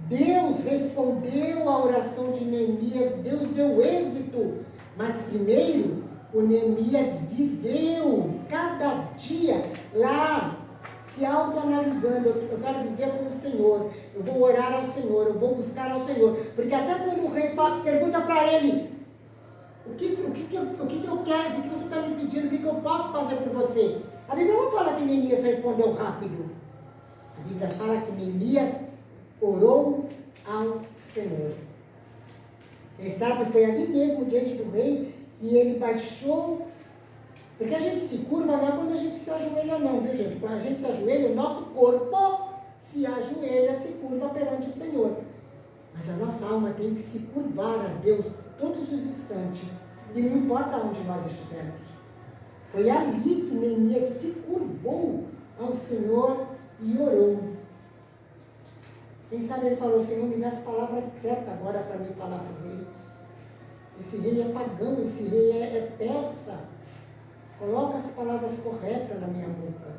Deus respondeu à oração de Neemias, Deus deu êxito, mas primeiro o Neemias viveu cada dia lá, se autoanalisando. Eu quero viver com o Senhor, eu vou orar ao Senhor, eu vou buscar ao Senhor, porque até quando o rei pergunta para ele: o que eu quero, o que você está me pedindo, o que eu posso fazer por você? A Bíblia não fala que Neemias respondeu rápido, a Bíblia fala que Neemias orou ao Senhor. Quem sabe foi ali mesmo, diante do rei, que ele baixou. Porque a gente se curva não é quando a gente se ajoelha não, viu gente? Quando a gente se ajoelha, o nosso corpo se ajoelha, se curva perante o Senhor. Mas a nossa alma tem que se curvar a Deus todos os instantes. E não importa onde nós estivermos. Foi ali que Neemias se curvou ao Senhor e orou. Quem sabe ele falou: Senhor, me dá as palavras certas agora para mim falar para o rei. Esse rei é pagão, esse rei é persa. Coloca as palavras corretas na minha boca.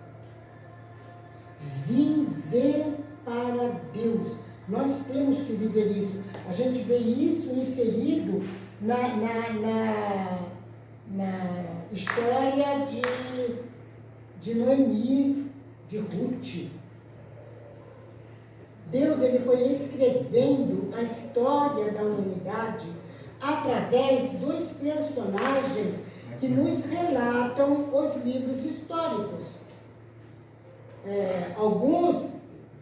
Viver para Deus. Nós temos que viver isso. A gente vê isso inserido na história de Noemi, de Ruth. Deus ele foi escrevendo a história da humanidade através dos personagens que nos relatam os livros históricos. Alguns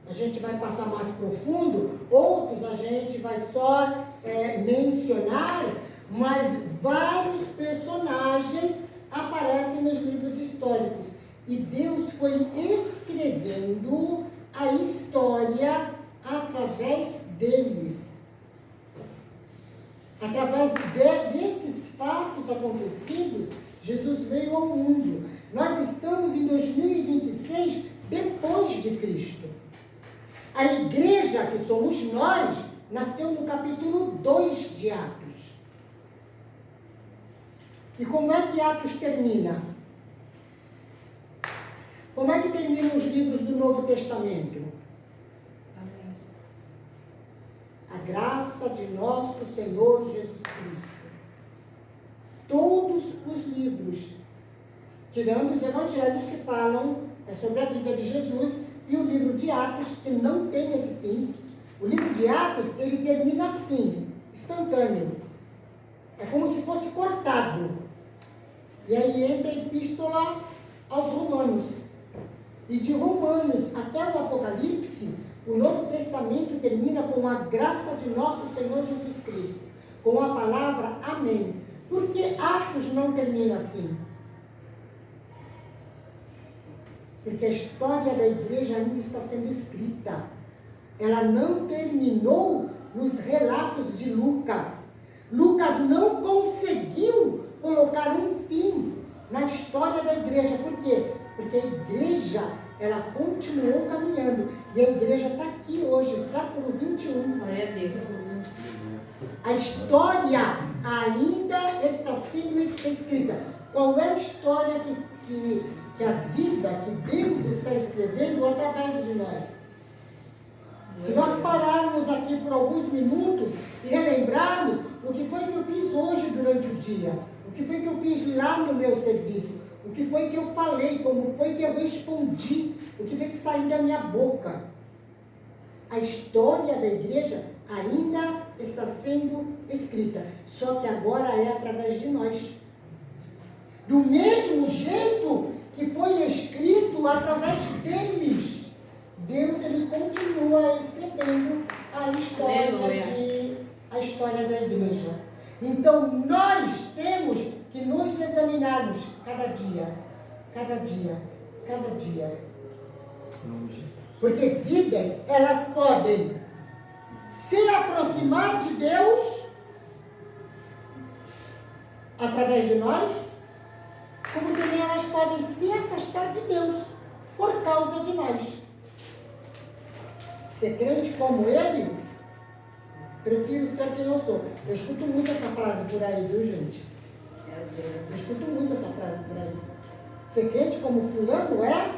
a gente vai passar mais profundo, outros a gente vai só mencionar, mas vários personagens aparecem nos livros históricos. E Deus foi escrevendo a história através deles. Através desses fatos acontecidos, Jesus veio ao mundo. Nós estamos em 2026 depois de Cristo. A igreja, que somos nós, nasceu no capítulo 2 de Atos. E como é que Atos termina? Como é que terminam os livros do Novo Testamento? Amém. A graça de nosso Senhor Jesus Cristo. Todos os livros, tirando os evangelhos que falam sobre a vida de Jesus, e o livro de Atos, que não tem esse fim. O livro de Atos, ele termina assim, instantâneo. É como se fosse cortado. E aí entra a epístola aos Romanos. E de Romanos até o Apocalipse, o Novo Testamento termina com a graça de nosso Senhor Jesus Cristo, com a palavra amém. Por que Atos não termina assim? Porque a história da igreja ainda está sendo escrita. Ela não terminou nos relatos de Lucas. Lucas não conseguiu colocar um fim na história da igreja. Por quê? Porque a igreja, ela continuou caminhando. E a igreja está aqui hoje, século 21. Glória a Deus. A história ainda está sendo escrita. Qual é a história que a vida, que Deus está escrevendo através de nós? Se nós pararmos aqui por alguns minutos e relembrarmos o que foi que eu fiz hoje durante o dia, o que foi que eu fiz lá no meu serviço, o que foi que eu falei, como foi que eu respondi, o que foi que saiu da minha boca. A história da igreja ainda está sendo escrita, só que agora é através de nós. Do mesmo jeito que foi escrito através deles, Deus ele continua escrevendo a história da igreja. Então nós temos que nos examinarmos cada dia. Porque vidas, elas podem se aproximar de Deus através de nós, como também elas podem se afastar de Deus por causa de nós. Ser crente como ele, prefiro ser quem eu sou. Eu escuto muito essa frase por aí, viu, gente? Eu escuto muito essa frase por aí. Ser crente como fulano é,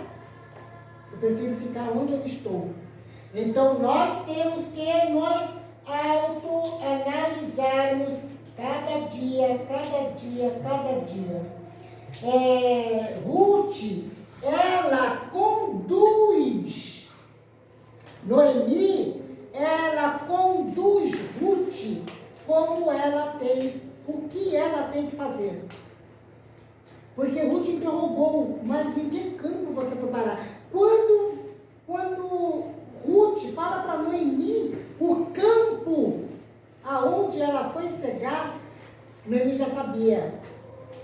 eu prefiro ficar onde eu estou. Então nós temos que nos autoanalisarmos cada dia. Ruth, ela conduz Noemi, ela conduz Ruth como ela tem, o que ela tem que fazer. Porque Ruth interrogou, mas em que campo você foi parar? Quando Ruth fala para Noemi o campo aonde ela foi cegar, Noemi já sabia.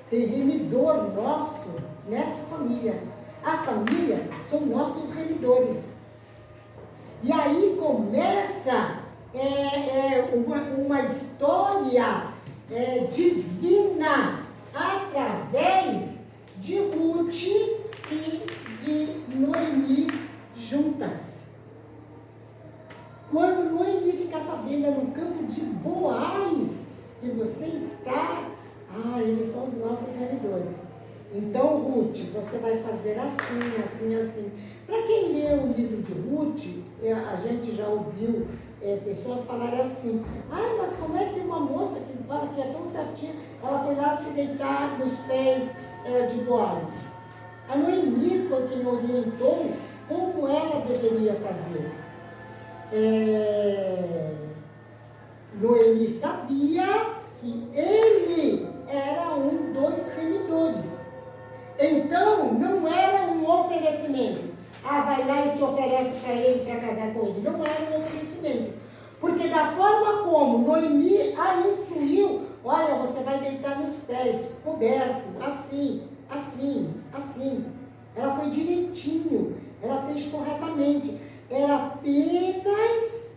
Tem remidor nosso nessa família. A família são nossos remidores. E aí começa uma história divina através de Ruth e de Noemi juntas. Quando Noemi ficar sabendo no campo de Boaz que você está, eles são os nossos remidores. Então, Ruth, você vai fazer assim. Para quem lê o livro de Ruth, a gente já ouviu pessoas falarem assim: mas como é que uma moça que fala que é tão certinha, ela foi lá se deitar nos pés de Boaz? A Noemi foi quem orientou como ela deveria fazer. Noemi sabia que ele era um dos remidores. Então, não era um oferecimento. Vai lá e se oferece para ele para casar com ele. Não era um oferecimento. Porque da forma como Noemi a instruiu, olha, você vai deitar nos pés, coberto, assim. Ela foi direitinho, ela fez corretamente. Era apenas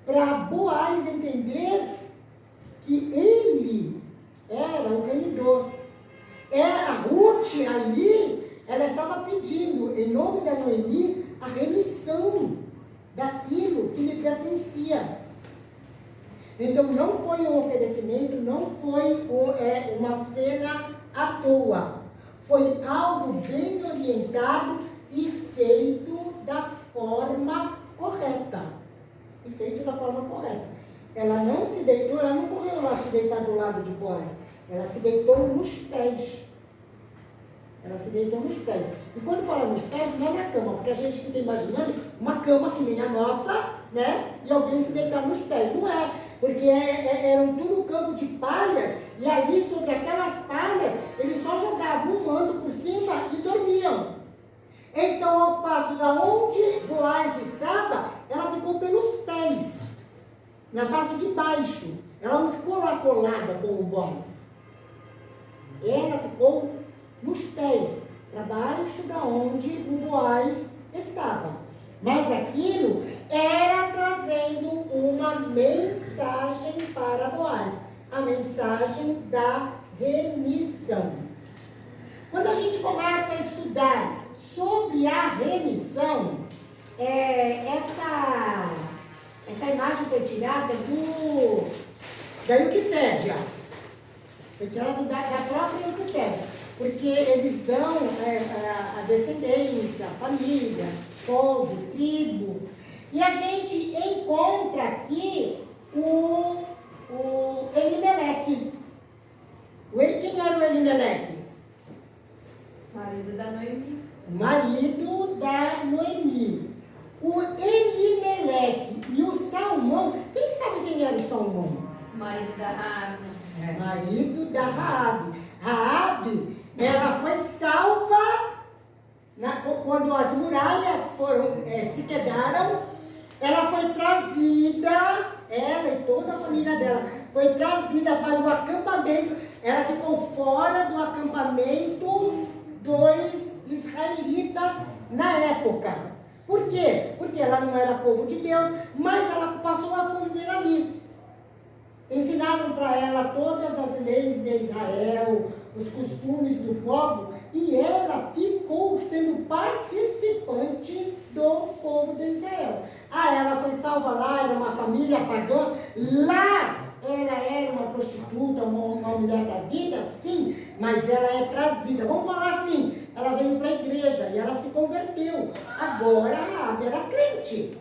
para Boaz entender que ele era o remidor. A Ruth ali, ela estava pedindo, em nome da Noemi, a remissão daquilo que lhe pertencia. Então não foi um oferecimento, não foi uma cena à toa. Foi algo bem orientado e feito da forma correta. Ela não se deitou, ela não correu lá se deitar do lado de Boaz. Ela se deitou nos pés. E quando fala nos pés, não é na cama, porque a gente fica imaginando uma cama que nem a nossa, né? E alguém se deitar nos pés. Não é, porque eram tudo campo de palhas, e ali sobre aquelas palhas, eles só jogavam um mando por cima e dormiam. Então, ao passo da onde Boaz estava, ela ficou pelos pés, na parte de baixo. Ela não ficou lá colada com o Boaz. Ela ficou nos pés, para baixo da onde o Boaz estava. Mas aquilo era trazendo uma mensagem para Boaz, a mensagem da remissão. Quando a gente começa a estudar sobre a remissão, essa imagem foi tirada da Wikipédia. Foi tirada da própria Wikipédia. Porque eles dão a descendência, a família, povo, tribo. E a gente encontra aqui o Elimeleque. Quem era o Elimeleque? Marido da Noemi. O marido da Noemi. O Elimeleque e o Salmão. Quem sabe quem era o Salmão? Marido da Raabe. Marido da Raabe. Raabe, ela foi salva quando as muralhas se quedaram. Ela foi trazida, ela e toda a família dela, foi trazida para o acampamento. Ela ficou fora do acampamento dos israelitas na época. Por quê? Porque ela não era povo de Deus, mas ela passou a conviver ali. Ensinaram para ela todas as leis de Israel, os costumes do povo, e ela ficou sendo participante do povo de Israel. Ela foi salva lá, era uma família pagã. Lá ela era uma prostituta, uma mulher da vida, sim, mas ela é trazida. Vamos falar assim, ela veio para a igreja e ela se converteu. Agora a Raabe era crente.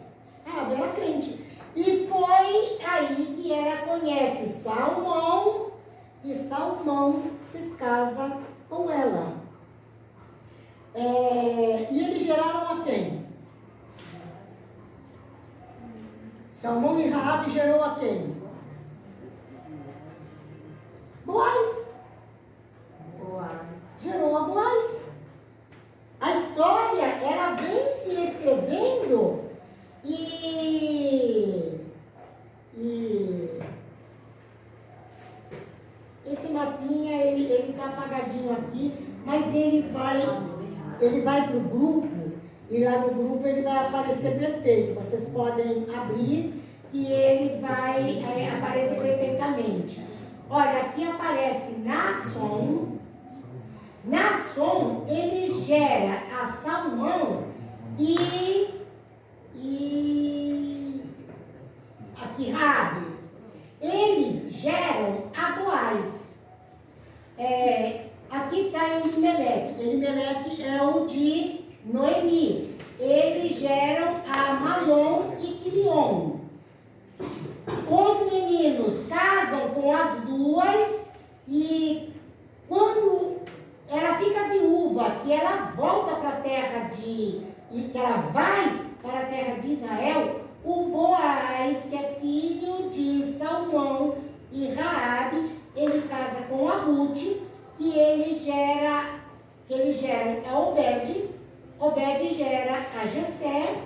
E foi aí que ela conhece Salmão, e Salmão se casa com ela. E eles geraram a quem? Salmão e Raabe gerou a quem? Boaz. Gerou a Boaz. A história, ela vem se escrevendo e esse mapinha, ele está apagadinho aqui, mas ele vai para o grupo, e lá no grupo ele vai aparecer perfeito. Vocês podem abrir que ele vai aparecer perfeitamente. Olha, aqui aparece Naasson. Naasson, ele gera a Salmão e aqui Raabe. Eles geram a Boaz. Aqui está Elimeleque. Elimeleque é o de Noemi. Eles geram a Malom e Quilion. Os meninos casam com as duas, e quando ela fica viúva, que ela volta para a terra que ela vai para a terra de Israel, o Boaz, que é filho de Salmão e Raabe, ele casa com a Ruth, que eles geram a Obed. Obed gera a Jessé,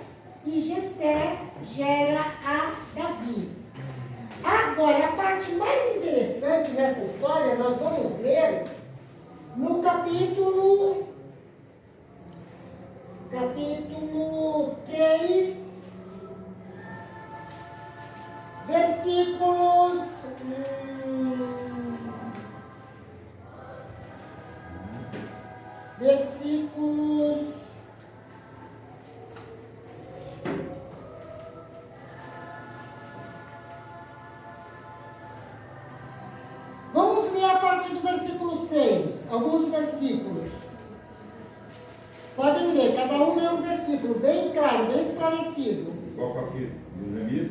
e Jessé gera a Davi. Agora, a parte mais interessante nessa história, nós vamos ler no capítulo 3, versículos... Vamos ler a partir do versículo 6, alguns versículos. Podem ler, cada um lê um versículo bem claro, bem esclarecido. Qual capítulo? Jeremias?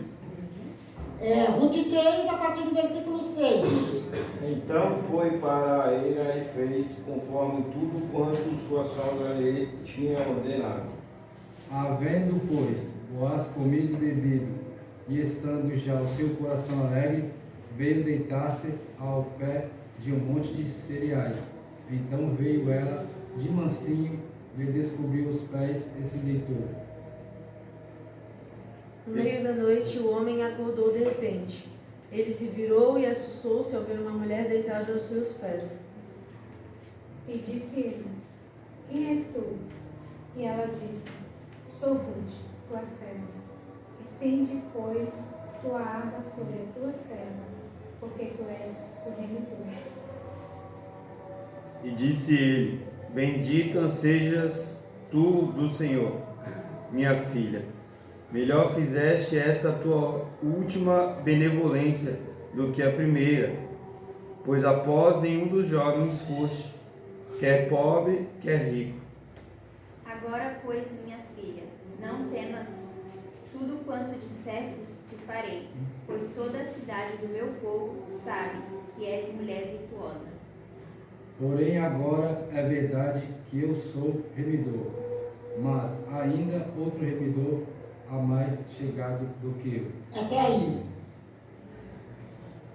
Ruth 3, a partir do versículo 6. Então foi para a eira e fez conforme tudo quanto sua sogra lhe tinha ordenado. Havendo, pois, Boaz comido e bebido, e estando já o seu coração alegre, veio deitar-se ao pé de um monte de cereais. Então veio ela de mansinho, lhe descobriu os pés e se deitou. No meio da noite, o homem acordou de repente. Ele se virou e assustou-se ao ver uma mulher deitada aos seus pés. E disse ele: Quem és tu? E ela disse: Sou Ruth, tua serva. Estende, pois, tua arma sobre a tua serva, porque tu és o remidor. E disse ele: Bendita sejas tu do Senhor, minha filha. Melhor fizeste esta tua última benevolência do que a primeira, pois após nenhum dos jovens foste, quer pobre, quer rico. Agora, pois, minha filha, não temas, tudo quanto disseste te farei, pois toda a cidade do meu povo sabe que és mulher virtuosa. Porém agora é verdade que eu sou remidor, mas ainda outro remidor há mais chegado do que eu. Até aí.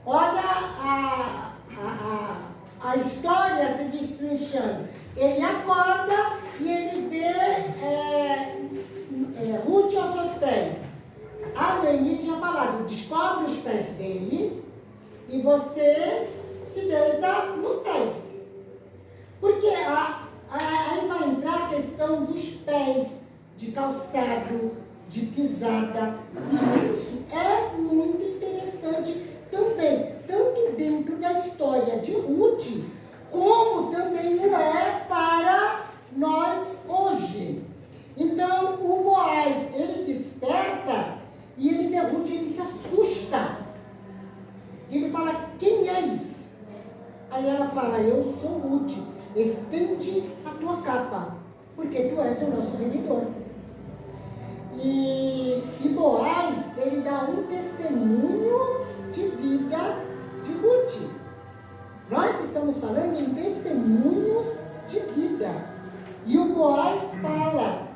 Olha a história se destrinchando. Ele acorda e ele vê Ruth aos seus pés. A Noemi tinha falado, descobre os pés dele e você se deita nos pés. Porque aí vai entrar a questão dos pés, de calçado, de pisada. E isso é muito interessante também, tanto dentro da história de Ruth, como também o é para nós hoje. Então, o Boaz, ele desperta e ele vê Ruth, ele se assusta. Ele fala, quem és? Aí ela fala, eu sou Ruth, estende a tua capa, porque tu és o nosso remidor. E Boaz, ele dá um testemunho de vida de Ruth. Nós estamos falando em testemunhos de vida. E o Boaz fala,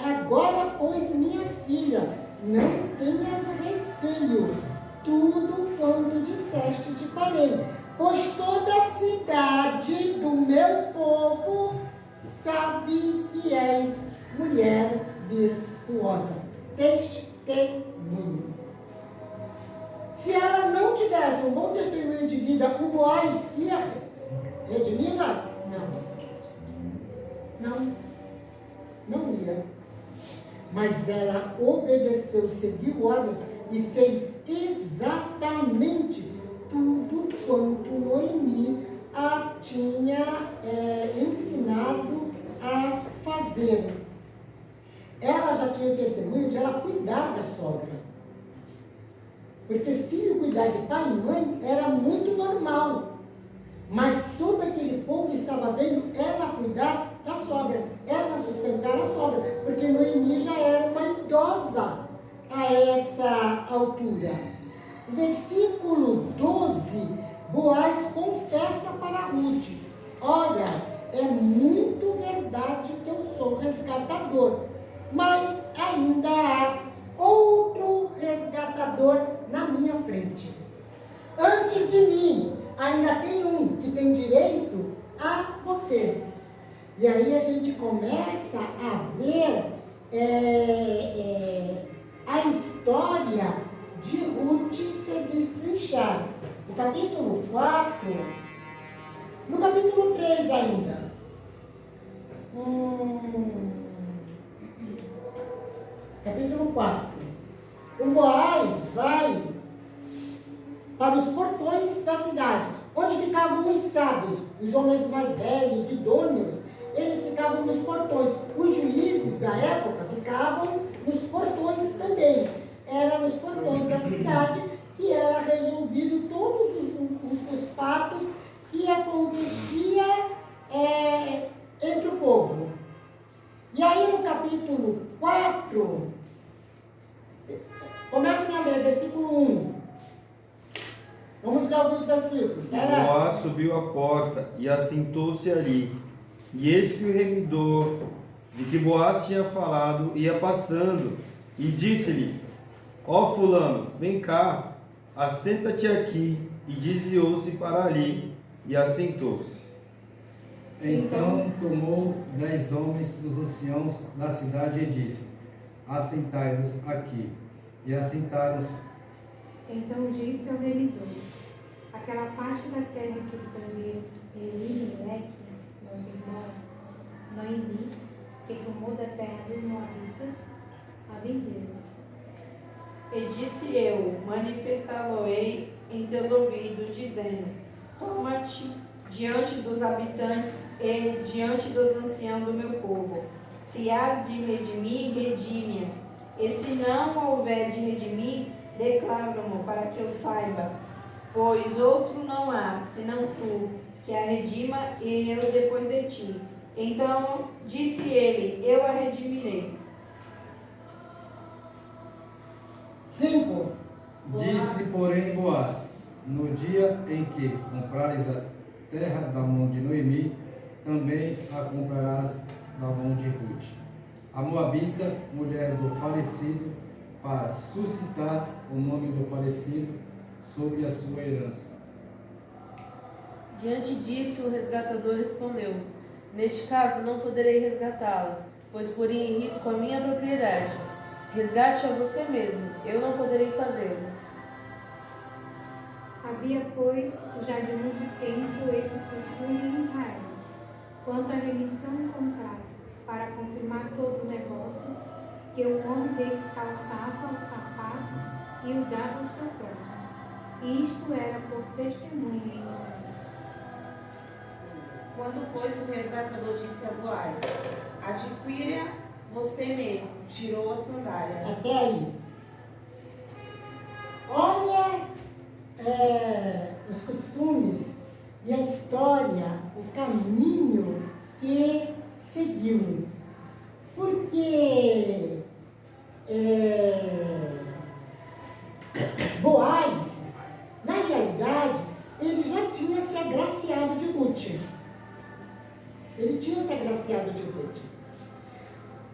agora, pois, minha filha, não tenhas receio, tudo quanto disseste te farei, pois toda a cidade do meu povo sabe que és mulher virtuosa. Testemunho. Se ela não tivesse um bom testemunho de vida, o Boaz ia redimi-la? Não ia. Mas ela obedeceu, seguiu ordens e fez exatamente tudo quanto Noemi a tinha ensinado a fazer. Ela já tinha o testemunho de ela cuidar da sogra. Porque filho cuidar de pai e mãe era muito normal. Mas todo aquele povo estava vendo ela cuidar da sogra, ela sustentar a sogra, porque Noemi já era uma idosa a essa altura. Versículo 12, Boaz confessa para Ruth, olha, é muito verdade que eu sou resgatador, mas ainda há outro resgatador na minha frente. Antes de mim, ainda tem um que tem direito a você. E aí a gente começa a ver a história de Ruth se destrinchar. No capítulo 4, no capítulo 3 ainda. Capítulo 4. O Boaz vai para os portões da cidade, onde ficavam os sábios, os homens mais velhos, idôneos, eles ficavam nos portões. Os juízes da época ficavam nos portões também. Era nos portões da cidade que era resolvido todos os fatos que acontecia entre o povo. E aí no capítulo 4, comecem a ler, versículo 1. Vamos ler alguns versículos. Boaz subiu à porta e assentou-se ali. E eis que o remidor de que Boaz tinha falado ia passando, e disse-lhe, ó fulano, vem cá, assenta-te aqui. E desviou-se para ali, e assentou-se. Então tomou 10 homens dos anciãos da cidade e disse, assentai-vos aqui. E assentaram-se. Então disse ao remidor, aquela parte da terra que foi Elimelec, nosso irmão, Noemi, que tomou da terra dos Moabitas, a vendeu. E disse eu, manifestá-lo-ei em teus ouvidos, dizendo, toma-te diante dos habitantes e diante dos anciãos do meu povo. Se hás de redimir, redime-a. E se não houver de redimir, declara-mo para que eu saiba. Pois outro não há, senão tu, que a redima e eu depois de ti. Então disse ele, eu a redimirei. 5. Disse, porém, Boaz: no dia em que comprares a terra da mão de Noemi, também a comprarás da mão de Ruth, a moabita, mulher do falecido, para suscitar o nome do falecido sobre a sua herança. Diante disso, o resgatador respondeu: neste caso, não poderei resgatá-la, pois poria em risco a minha propriedade. Resgate a você mesmo, eu não poderei fazê-lo. Havia, pois, já de muito tempo este costume em Israel, quanto à remissão do contrato, para confirmar todo o negócio, que o homem descalçava o sapato e o dava ao seu próximo. E isto era por testemunha em Israel. Quando, pois, o resgatador disse a Boaz: adquira você mesmo, tirou a sandália. Até aí. Olha os costumes e a história, o caminho que seguiu. Porque Boaz, na realidade, ele já tinha se agraciado de Ruth. Ele tinha se agraciado de Ruth.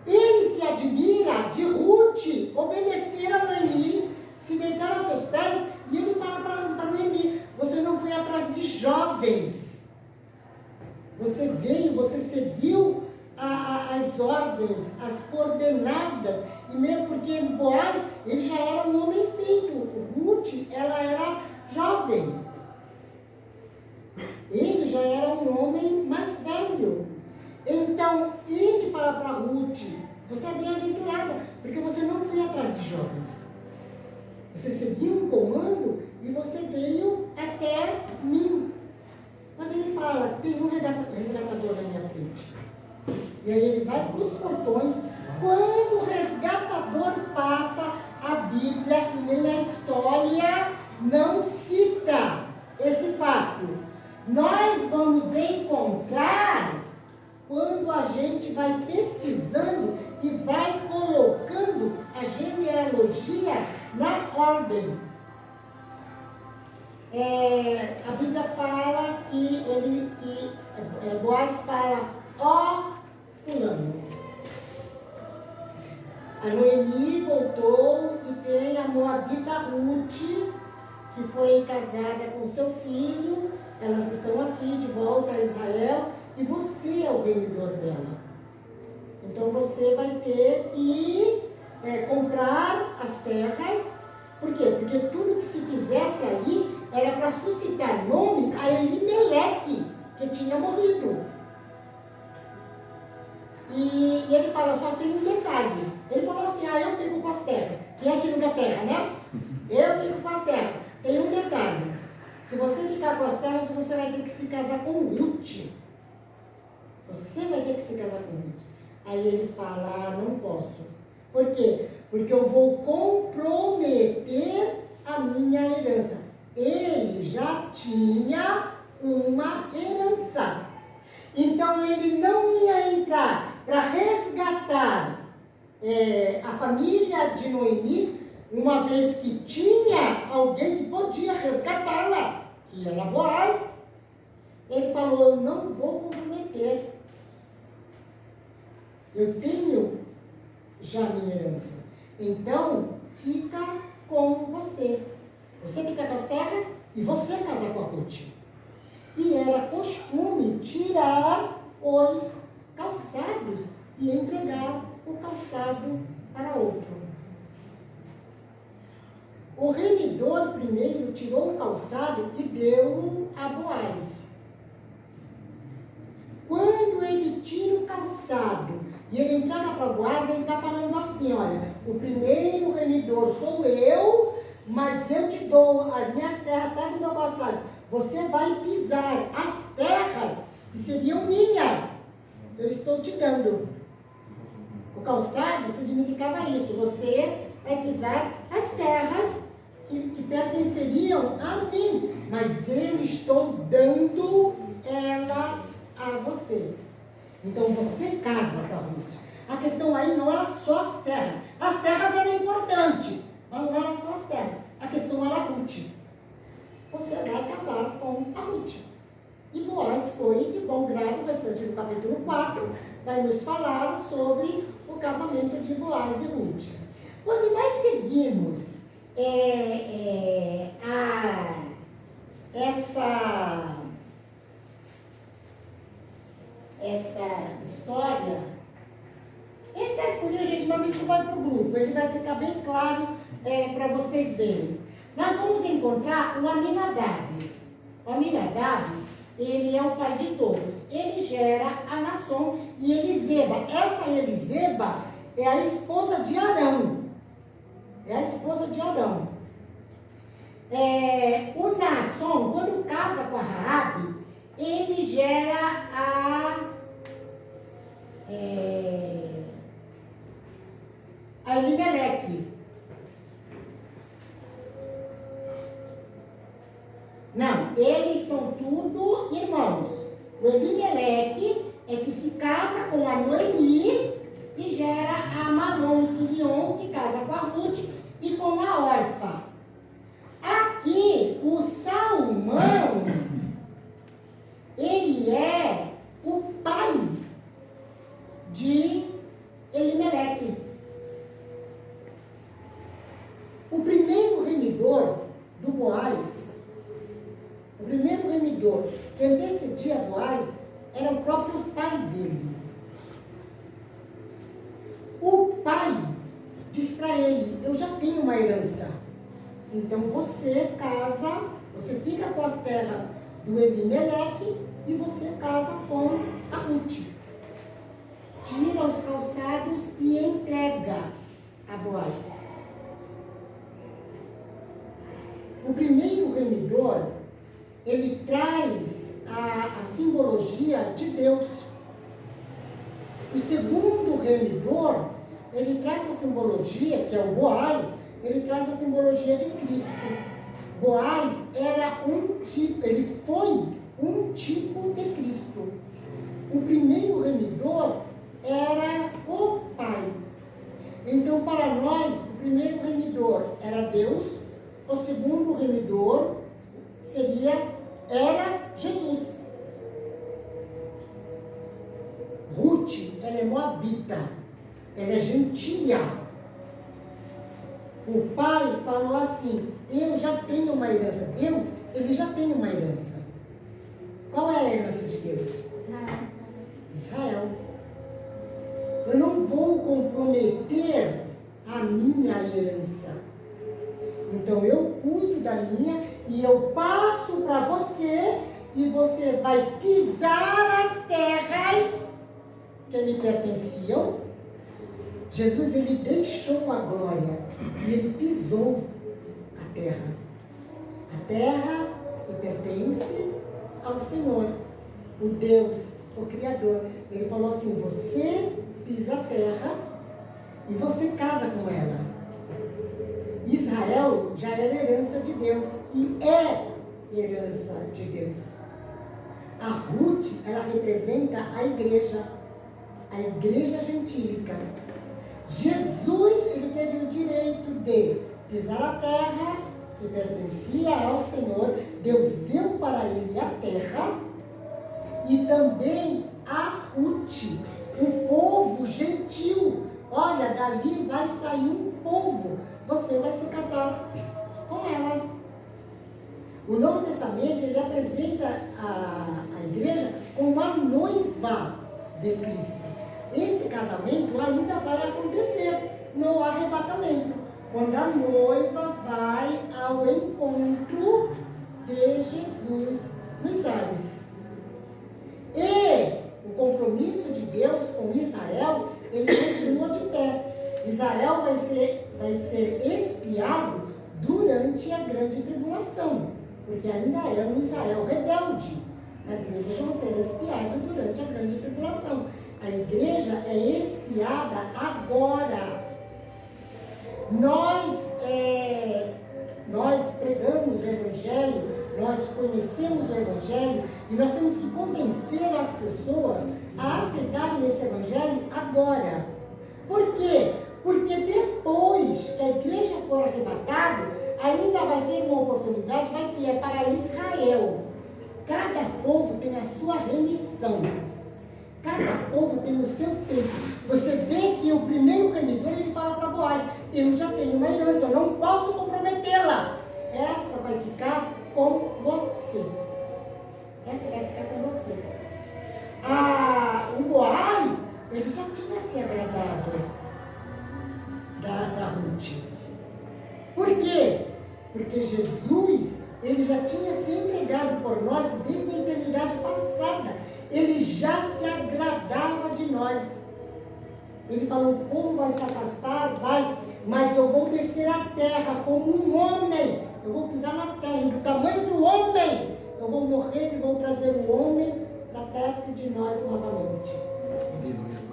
Ele se admira de Ruth obedecer a Noemi, se deitar aos seus pés, e ele fala para Noemi: você não foi atrás de jovens. Você veio, você seguiu as ordens, as coordenadas, e mesmo porque Boaz, ele já era um homem feito, Ruth, ela era jovem. Ele já era um homem mais velho. Então, ele fala para Ruth: você é bem-aventurada, porque você não foi atrás de jovens. Você seguiu um comando e você veio até mim. Mas ele fala: tem um resgatador na minha frente. E aí ele vai para os portões. Quando o resgatador passa, a Bíblia e nem a história não cita esse fato. Nós vamos encontrar quando a gente vai pesquisando e vai colocando a genealogia na ordem. A Bíblia fala que Boaz fala: ó fulano. A Noemi voltou e tem a moabita Ruth, que foi casada com seu filho. Elas estão aqui de volta a Israel e você é o remidor dela. Então você vai ter que comprar as terras. Por quê? Porque tudo que se fizesse ali era para suscitar nome a Elimeleque, que tinha morrido. E ele fala: só tem um detalhe. Ele falou assim: eu fico com as terras. Quem é que não quer terra, né? Eu fico com as terras. Tem um detalhe. Se você ficar com as terras, você vai ter que se casar com Ruth. Você vai ter que se casar com Ruth. Aí ele fala: não posso. Por quê? Porque eu vou comprometer a minha herança. Ele já tinha uma herança. Então ele não ia entrar para resgatar a família de Noemi, uma vez que tinha alguém que podia resgatá-la, que era Boaz. Ele falou: eu não vou comprometer. Eu tenho já minha herança. Então, fica com você. Você fica com as terras e você casa com a Ruth. E era costume tirar os calçados e entregar o calçado para outro. O remidor primeiro tirou o calçado e deu a Boaz. Quando ele tira o calçado e ele entrega para Boaz, ele está falando assim: olha, o primeiro remidor sou eu, mas eu te dou as minhas terras, pega o meu calçado. Você vai pisar as terras que seriam minhas. Eu estou te dando. O calçado significava isso. Você vai pisar as terras que pertenceriam a mim. Mas eu estou dando ela a você. Então você casa com a Ruth. A questão aí não era só as terras. As terras eram importantes. mas não eram só as terras. A questão era a Ruth. Você vai casar com a Ruth. E Boaz foi de bom grado, o restante do capítulo 4 vai nos falar sobre o casamento de Boaz e Ruth. Quando nós seguimos essa história, ele está escolhendo, gente, mas isso vai para o grupo, ele vai ficar bem claro para vocês verem. Nós vamos encontrar o Aminadab. O Aminadab, ele é o pai de todos. Ele gera a Naasson e Eliseba. Essa Eliseba é a esposa de Arão. É a esposa de Arão. O Naasson, quando casa com a Raabe, ele gera a Elimeleque. Não, eles são tudo irmãos. O Elimeleque é que se casa com a Noemi e gera a Malom e Quilion, que casa com a Ruth e com a Orfa. Aqui, o Salmão, ele é o pai de Elimeleque. O primeiro remidor do Boaz, o primeiro remidor que antecedia Boaz era o próprio pai dele. O pai diz para ele: eu já tenho uma herança, então você casa, você fica com as terras do Elimeleque e você casa com a Ruth. Tira os calçados e entrega a Boaz. O primeiro remidor, ele traz a simbologia de Deus. O segundo remidor, ele traz a simbologia, que é o Boaz, ele traz a simbologia de Cristo. Boaz era ele foi um tipo de Cristo. O primeiro remidor era o Pai. Então, para nós, o primeiro remidor era Deus, o segundo remidor era Jesus. Ruth, ela é moabita, ela é gentia. O pai falou assim: eu já tenho uma herança. Deus, ele já tem uma herança. Qual é a herança de Deus? Israel. Eu não vou comprometer a minha herança. Então eu cuido da minha e eu passo para você e você vai pisar as terras que me pertenciam. Jesus, ele deixou a glória e ele pisou a terra. A terra que pertence ao Senhor, o Deus, o Criador. Ele falou assim: você pisa a terra e você casa com ela. Israel já era herança de Deus e é herança de Deus. A Ruth, ela representa a igreja gentílica. Jesus, ele teve o direito de pisar a terra que pertencia ao Senhor. Deus deu para ele a terra e também a Ruth, o povo gentil. Olha, dali vai sair um povo, você vai se casar com ela. O Novo Testamento, ele apresenta a igreja como a noiva de Cristo. Esse casamento ainda vai acontecer no arrebatamento, quando a noiva vai ao encontro de Jesus nos ares. E o compromisso de Deus com Israel, ele continua de pé. Israel vai ser espiado durante a grande tribulação, porque ainda é um Israel rebelde, mas eles vão ser espiados durante a grande tribulação. A igreja é espiada agora. Nós pregamos o Evangelho, nós conhecemos o Evangelho e nós temos que convencer as pessoas a aceitarem esse Evangelho agora. Por quê? Porque depois que a igreja for arrebatada, ainda vai ter uma oportunidade, vai ter para Israel. Cada povo tem a sua remissão. Cada povo tem o seu tempo. Você vê que o primeiro remidor, ele fala para Boaz, eu já tenho uma herança, eu não posso comprometê-la. Essa vai ficar com você. Essa vai ficar com você. O Boaz, ele já tinha se agradado da Ruth. Por quê? Porque Jesus, ele já tinha se entregado por nós desde a eternidade passada. Ele já se agradava de nós. Ele falou, o povo vai se afastar, vai, mas eu vou descer a terra como um homem. Eu vou pisar na terra, e do tamanho do homem, eu vou morrer e vou trazer o homem para perto de nós novamente.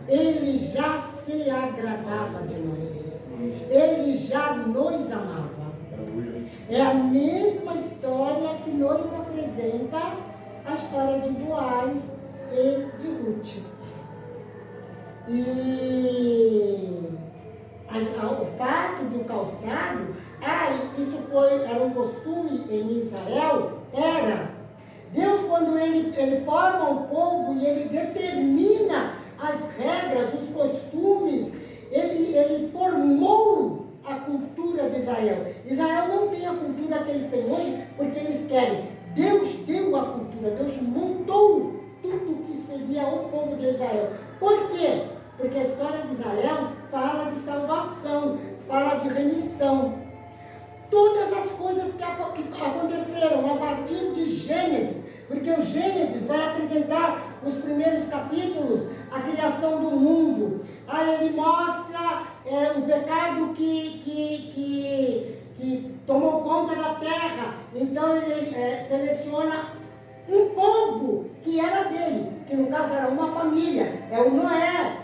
Ele já se agradava de nós. Ele já nos amava. É a mesma história que nos apresenta a história de Boaz e de Ruth. E o fato do calçado, isso era um costume em Israel, Deus, quando ele forma o povo e ele determina as regras, os costumes, ele formou a cultura de Israel. Israel não tem a cultura que eles têm hoje, porque eles querem. Deus deu a cultura, Deus montou tudo que seria o povo de Israel. Por quê? Porque a história de Israel fala de salvação, fala de remissão. Todas as coisas que aconteceram a partir de Gênesis, porque o Gênesis vai apresentar os primeiros capítulos, a criação do mundo. Aí ele mostra o pecado que tomou conta da terra. Então ele seleciona um povo que era dele, que no caso era uma família, é o Noé.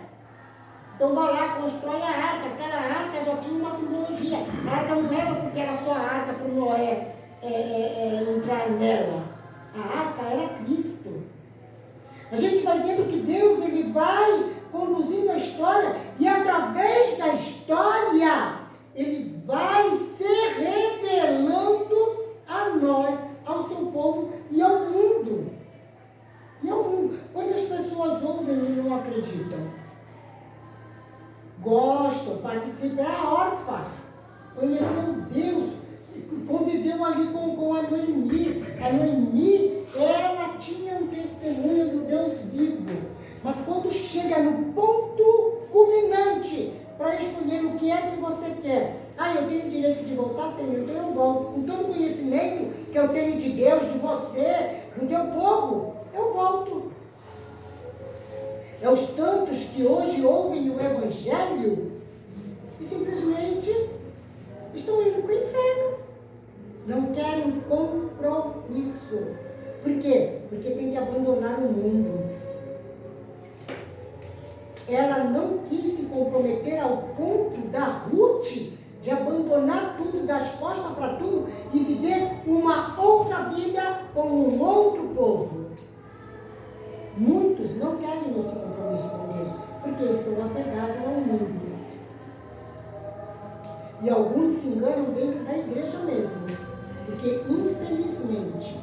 Então vai lá, constrói a arca. Aquela arca já tinha uma simbologia. A arca não era porque era só a arca para o Noé entrar nela. A arca era Cristo. A gente vai vendo que Deus, ele vai conduzindo a história, e através da história ele vai se revelando a nós, ao seu povo e ao mundo. Quantas pessoas ouvem e não acreditam? Gostam, participam, é a órfã, conheceu Deus, conviveu ali com a Noemi. A Noemi, ela tinha um testemunho do Deus vivo, mas quando chega no ponto culminante para escolher o que é que você quer, eu tenho direito de voltar? Tenho, então eu volto. Com todo o conhecimento que eu tenho de Deus, de você, do teu povo, eu volto. É os tantos que hoje ouvem o Evangelho e simplesmente estão indo para o inferno. Não querem compromisso. Por quê? Porque tem que abandonar o mundo. Ela não quis se comprometer ao ponto da Ruth de abandonar tudo, das costas para tudo e viver uma outra vida com um outro povo. Muitos não querem esse compromisso com Deus, porque estão apegados ao mundo. E alguns se enganam dentro da igreja mesmo, porque infelizmente,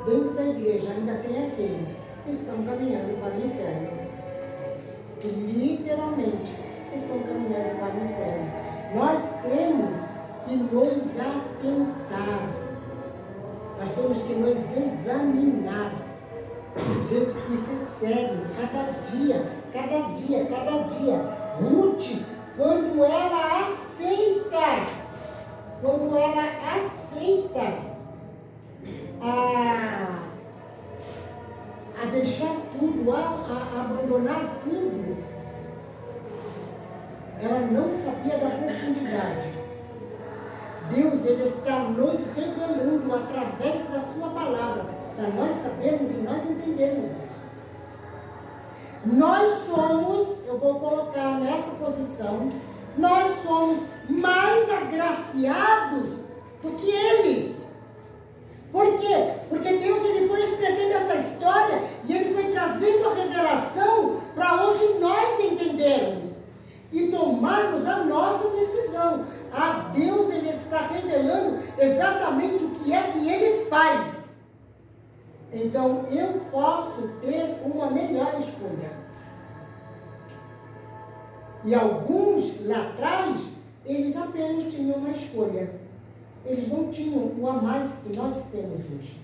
dentro da igreja ainda tem aqueles que estão caminhando para o inferno. E literalmente estão caminhando para o inferno. Nós temos que nos atentar. Nós temos que nos examinar. Gente, isso é sério. Cada dia. Ruth, quando ela aceita a deixar tudo, a abandonar tudo, ela não sabia da profundidade. Deus, ele está nos revelando através da sua palavra, para nós sabermos e nós entendermos isso. Nós somos, eu vou colocar nessa posição, nós somos mais agraciados do que eles. Por quê? Porque Deus, ele foi escrevendo essa história e ele foi trazendo a revelação para hoje nós entendermos. Então eu posso ter uma melhor escolha. E alguns lá atrás, eles apenas tinham uma escolha. Eles não tinham o a mais que nós temos hoje.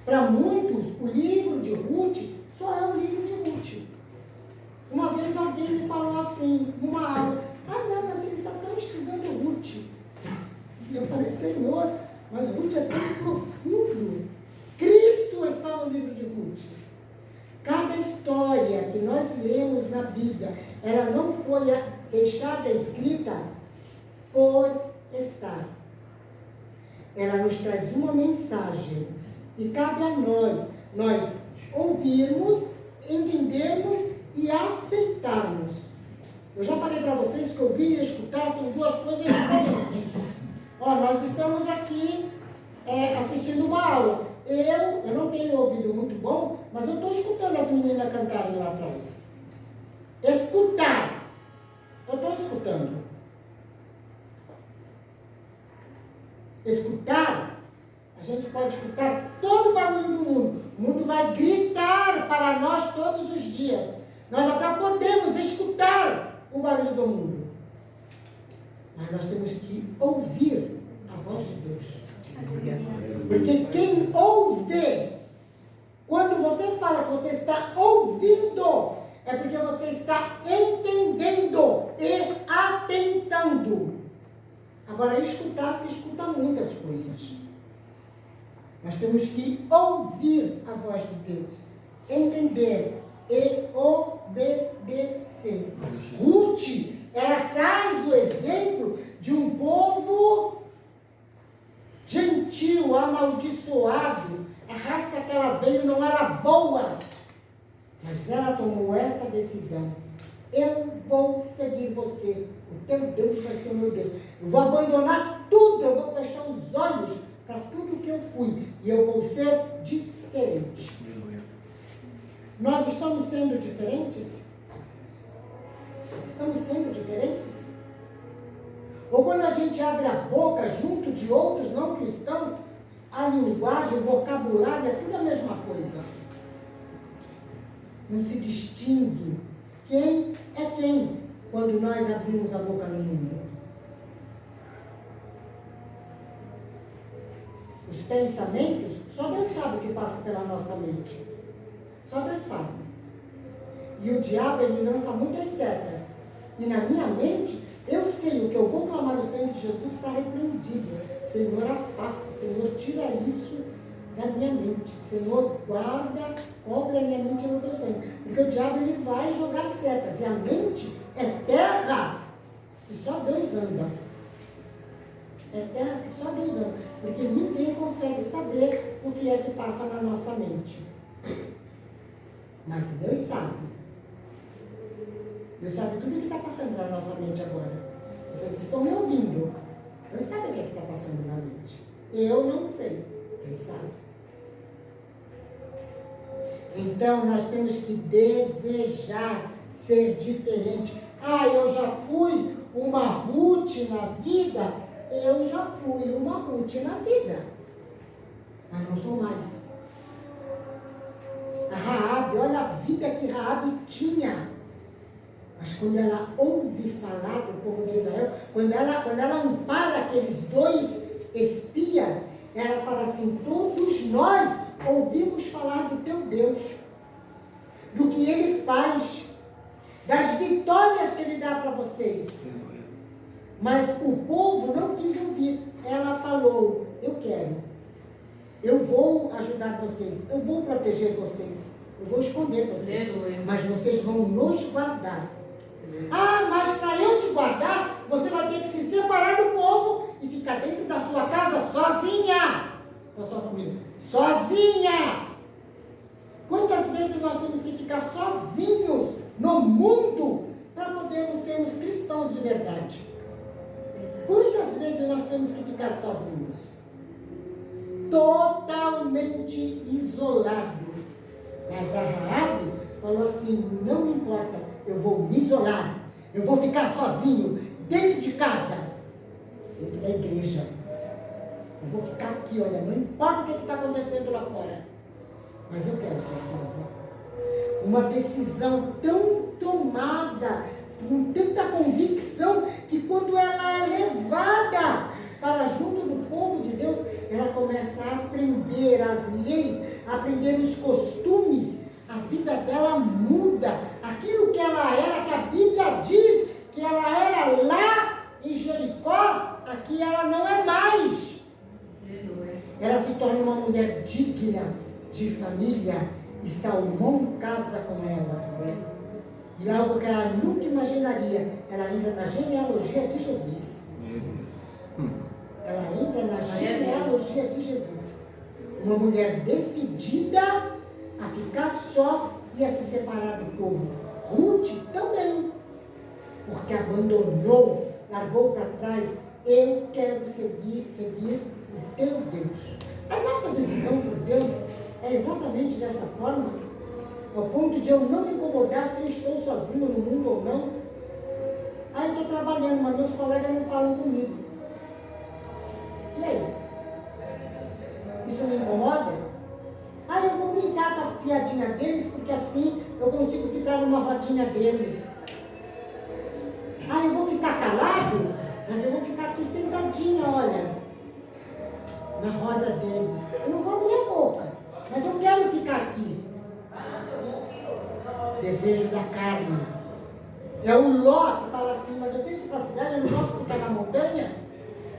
Para muitos, o livro de Ruth só é o livro de Ruth. Uma vez alguém me falou assim, numa aula, não, mas eles só estão estudando Ruth. E eu falei, Senhor, mas Ruth é tão profundo. Cristo está no livro de Ruth. Cada história que nós lemos na Bíblia, ela não foi deixada escrita por estar. Ela nos traz uma mensagem. E cabe a nós ouvirmos, entendermos e aceitarmos. Eu já falei para vocês que ouvir e escutar são duas coisas diferentes. Nós estamos aqui assistindo uma aula. Eu não tenho ouvido muito bom, mas eu estou escutando as meninas cantarem lá atrás. Escutar. Eu estou escutando. Escutar, a gente pode escutar todo o barulho do mundo. O mundo vai gritar para nós todos os dias. Nós até podemos escutar o barulho do mundo. Mas nós temos que ouvir a voz de Deus. Porque quem ouve, quando você fala que você está ouvindo, é porque você está entendendo e atentando. Agora, escutar, se escuta muitas coisas. Nós temos que ouvir a voz de Deus, entender e obedecer. Ruth, ela traz o exemplo de um povo gentil, amaldiçoado. A raça que ela veio não era boa, mas ela tomou essa decisão. Eu vou seguir você, o teu Deus vai ser o meu Deus. Eu vou abandonar tudo, eu vou fechar os olhos para tudo que eu fui, e eu vou ser diferente. Nós estamos sendo diferentes? Estamos sendo diferentes? Ou quando a gente abre a boca junto de outros não cristãos, a linguagem, o vocabulário, é tudo a mesma coisa. Não se distingue quem é quem quando nós abrimos a boca no mundo. Os pensamentos, só Deus sabe o que passa pela nossa mente. Só Deus sabe. E o diabo, ele lança muitas setas. E na minha mente, eu sei o que eu vou clamar no Senhor de Jesus está repreendido. Senhor, afasta. Senhor, tira isso da minha mente. Senhor, guarda, cobre a minha mente no teu sangue. Porque o diabo, ele vai jogar setas. E a mente é terra. E só Deus anda. É terra que só Deus anda. Porque ninguém consegue saber o que é que passa na nossa mente. Mas Deus sabe. Deus sabe tudo o que está passando na nossa mente agora. Vocês estão me ouvindo. Deus sabe o que é que está passando na mente. Eu não sei. Deus sabe. Então, nós temos que desejar ser diferente. Eu já fui uma Ruth na vida. Eu já fui uma Ruth na vida. Mas não sou mais. A Raabe, olha a vida que Raabe tinha. Mas quando ela ouve falar do povo de Israel, quando ela ampara aqueles dois espias, ela fala assim, todos nós ouvimos falar do teu Deus, do que ele faz, das vitórias que ele dá para vocês. Mas o povo não quis ouvir. Ela falou, eu quero. Eu vou ajudar vocês, eu vou proteger vocês, eu vou esconder vocês, mas vocês vão nos guardar. Mas para eu te guardar, você vai ter que se separar do povo e ficar dentro da sua casa sozinha, com a sua família, sozinha. Quantas vezes nós temos que ficar sozinhos no mundo para podermos sermos cristãos de verdade? Quantas vezes nós temos que ficar sozinhos? Totalmente isolado. Mas a Raabe falou assim, não me importa, eu vou me isolar, eu vou ficar sozinho, dentro de casa, dentro da igreja. Eu vou ficar aqui, olha, não importa o que está acontecendo lá fora. mas eu quero ser salva. Uma decisão tão tomada, com tanta convicção, que quando ela é levada para junto do povo de Deus, ela começa a aprender as leis, a aprender os costumes, a vida dela muda. Aquilo que ela era, que a Bíblia diz que ela era lá em Jericó, aqui ela não é mais. Ela se torna uma mulher digna de família e Salomão casa com ela. E algo que ela nunca imaginaria, ela entra na genealogia de Jesus. Ela entra na genealogia de Jesus. Uma mulher decidida a ficar só e a se separar do povo. Ruth também, porque abandonou, largou para trás. Eu quero seguir o teu Deus. A nossa decisão por Deus é exatamente dessa forma, ao ponto de eu não me incomodar se eu estou sozinho no mundo ou não. Eu estou trabalhando, mas meus colegas não falam comigo. E aí? Isso me incomoda? Eu vou brincar com as piadinhas deles, porque assim eu consigo ficar numa rodinha deles. Eu vou ficar calado, mas eu vou ficar aqui sentadinha, olha, na roda deles. Eu não vou abrir a boca, mas eu quero ficar aqui. Desejo da carne. É o Ló que fala assim, mas eu tenho que ir para a cidade, eu não posso ficar na montanha.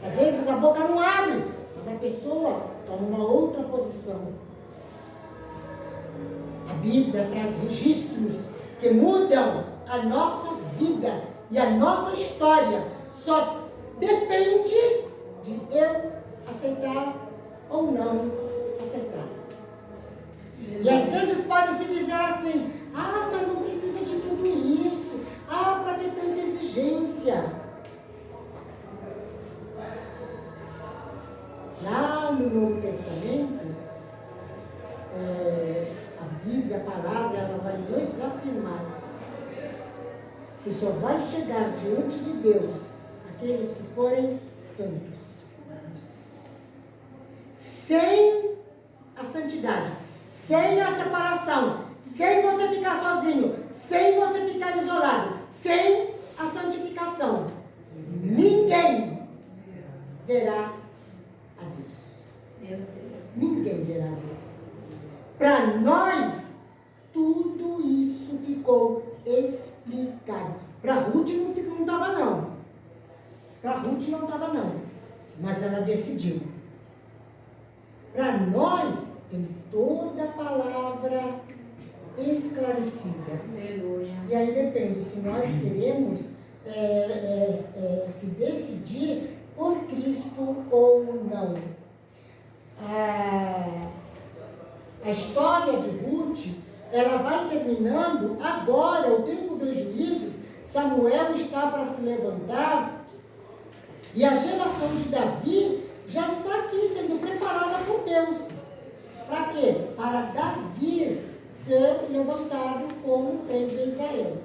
Às vezes a boca não abre, mas a pessoa toma uma outra posição. A Bíblia traz registros que mudam a nossa vida e a nossa história. Só depende de eu aceitar ou não aceitar. E às vezes pode se dizer assim, mas não precisa de tudo isso. Para ter tanta exigência. Lá no Novo Testamento, a Bíblia, a palavra, ela vai nos afirmar que só vai chegar diante de Deus aqueles que forem santos. Sem a santidade, sem a separação, sem você ficar sozinho, sem você ficar isolado, sem a santificação, ninguém verá a Deus. Meu Deus. Ninguém verá a Deus. Para nós, tudo isso ficou explicado. Para Ruth não estava não. Para Ruth não estava não. Mas ela decidiu. Para nós, tem toda a palavra esclarecida. Aleluia. E aí depende se nós queremos se decidir por Cristo ou não. A história de Ruth, ela vai terminando agora, o tempo dos juízes. Samuel está para se levantar e a geração de Davi já está aqui sendo preparada por Deus. Para quê? Para Davi ser levantado como rei de Israel.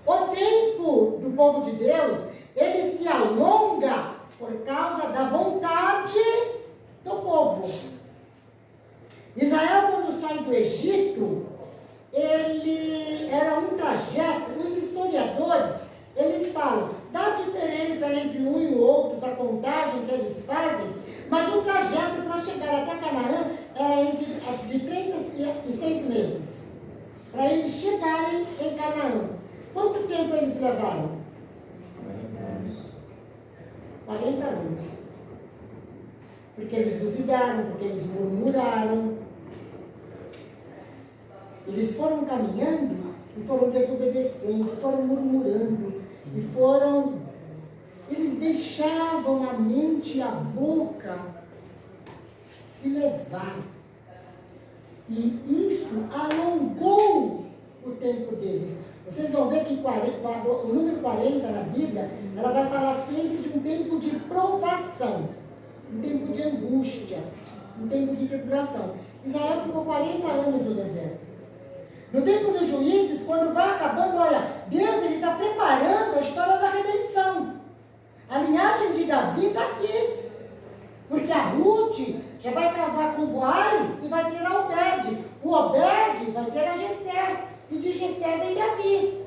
O tempo do povo de Deus, ele se alonga por causa da vontade do povo. Israel, quando sai do Egito, ele era um trajeto. Os historiadores, eles falam da diferença entre um e o outro, da contagem que eles fazem, mas o trajeto para chegar até Canaã era de 3 e 6 meses. Para eles chegarem em Canaã. Quanto tempo eles levaram? 40 anos. Porque eles duvidaram, porque eles murmuraram. Eles foram caminhando e foram desobedecendo, foram murmurando, e foram... Eles deixavam a mente e a boca se levar. E isso alongou o tempo deles. Vocês vão ver que o número 40 na Bíblia, ela vai falar sempre de um tempo de provação, um tempo de angústia, um tempo de tribulação. Israel ficou 40 anos no deserto. No tempo dos juízes, quando vai acabando, olha, Deus está preparando a história da redenção. A linhagem de Davi está aqui. Porque a Ruth já vai casar com Boaz e vai ter a Obed. O Obed vai ter a Jessé, e de Jessé vem Davi.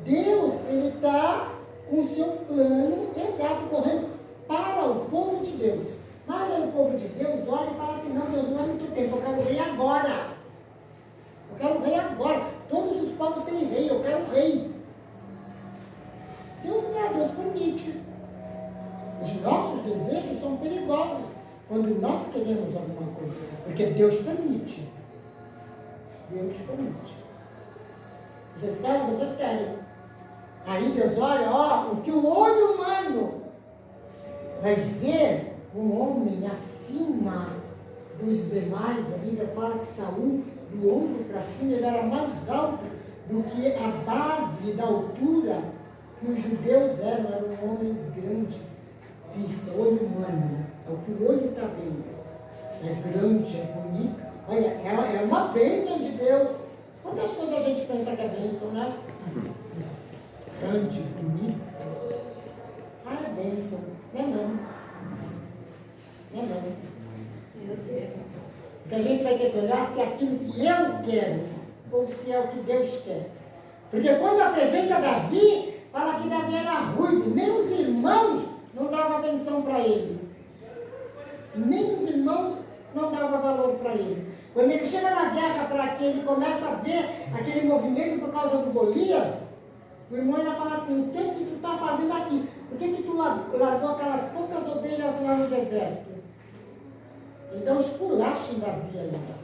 Deus, ele está com o seu plano exato, correndo para o povo de Deus. Mas aí o povo de Deus olha e fala assim, não, Deus, não é muito tempo, eu quero rei agora. Eu quero rei agora. Todos os povos têm rei, eu quero rei. Deus não, Deus permite. Os nossos desejos são perigosos quando nós queremos alguma coisa, porque Deus permite. Deus permite. Vocês querem? Vocês querem. Aí Deus olha, ó, o que o olho humano vai ver um homem acima dos demais. A Bíblia fala que Saul, do ombro para cima, ele era mais alto do que a base da altura que os judeus eram. Era um homem grande. Vista, olho humano, é o que o olho está vendo. É grande, é bonito. Olha, é uma bênção de Deus. Quantas coisas a gente pensa que é bênção, né? Grande, bonito. Ah, é bênção. Não é não. Não é não. Meu Deus. Porque a gente vai ter que olhar se é aquilo que eu quero ou se é o que Deus quer. Porque quando apresenta Davi, fala que Davi era ruivo. Nem os irmãos não davam atenção para ele. Nem os irmãos não davam valor para ele. Quando ele chega na guerra para que ele começa a ver aquele movimento por causa do Golias, o irmão ainda fala assim, o que tu está fazendo aqui? Por que tu largou aquelas poucas ovelhas lá no deserto? Então esculacha em Davi ainda.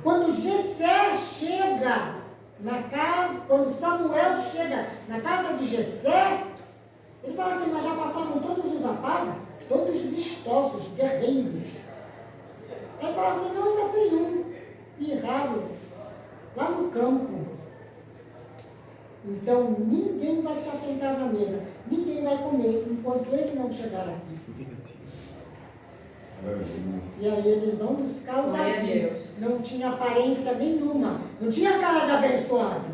Quando Jessé chega na casa, quando Samuel chega na casa de Jessé, ele fala assim, mas já passaram todos os rapazes, todos vistosos, guerreiros. Ele fala assim, não, ainda tem um, pirralho, lá no campo. Então ninguém vai se assentar na mesa, ninguém vai comer enquanto ele não chegar aqui. E aí eles vão buscar o Davi. Não tinha aparência nenhuma, não tinha cara de abençoado.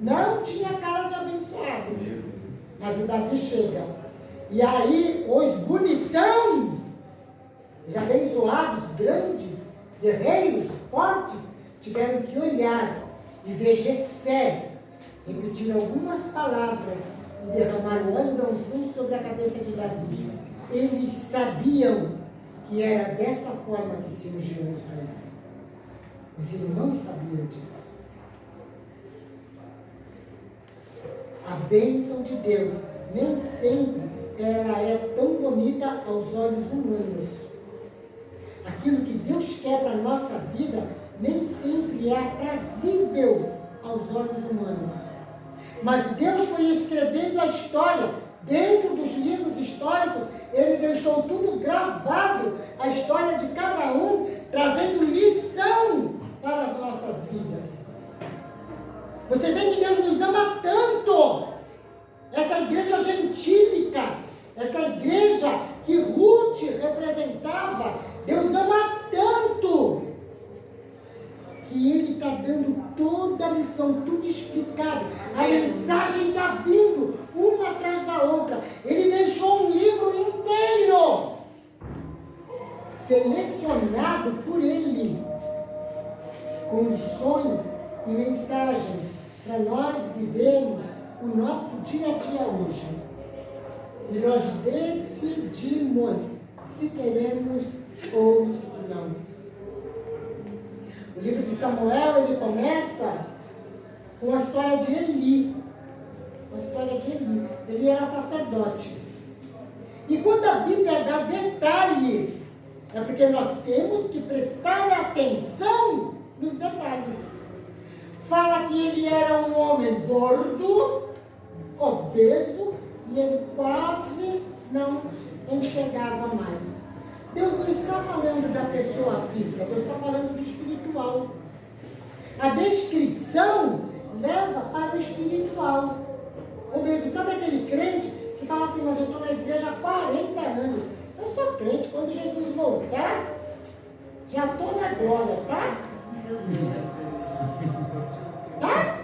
Não tinha cara de abençoado. Mas o Davi chega. E aí os bonitão, os abençoados, grandes, guerreiros, fortes, tiveram que olhar e ver Jessé repetir algumas palavras e derramar o óleo da unção sobre a cabeça de Davi. Eles sabiam que era dessa forma que se ungiam os reis. Os irmãos sabiam disso. A bênção de Deus nem sempre ela é tão bonita aos olhos humanos. Aquilo que Deus quer para a nossa vida nem sempre é aprazível aos olhos humanos. Mas Deus foi escrevendo a história. Dentro dos livros históricos, Ele deixou tudo gravado, a história de cada um, trazendo lição para as nossas vidas. Você vê que Deus nos ama tanto. Essa igreja gentílica, essa igreja que Ruth representava, Deus ama tanto que Ele está dando toda a lição, tudo explicado. A mensagem está vindo uma atrás da outra. Ele deixou um livro inteiro selecionado por Ele, com lições e mensagens para nós vivermos o nosso dia a dia hoje. E nós decidimos se queremos ou não. O livro de Samuel, ele começa com a história de Eli. A história de Eli. Ele era sacerdote. E quando a Bíblia dá detalhes, é porque nós temos que prestar atenção nos detalhes. Fala que ele era um homem gordo, obeso, e ele quase não enxergava mais. Deus não está falando da pessoa física, Deus está falando do espiritual. A descrição leva para o espiritual. Ou mesmo, sabe aquele crente que fala assim, mas eu estou na igreja há 40 anos. Eu sou crente, quando Jesus voltar, já estou na glória, tá? Meu Deus. Tá?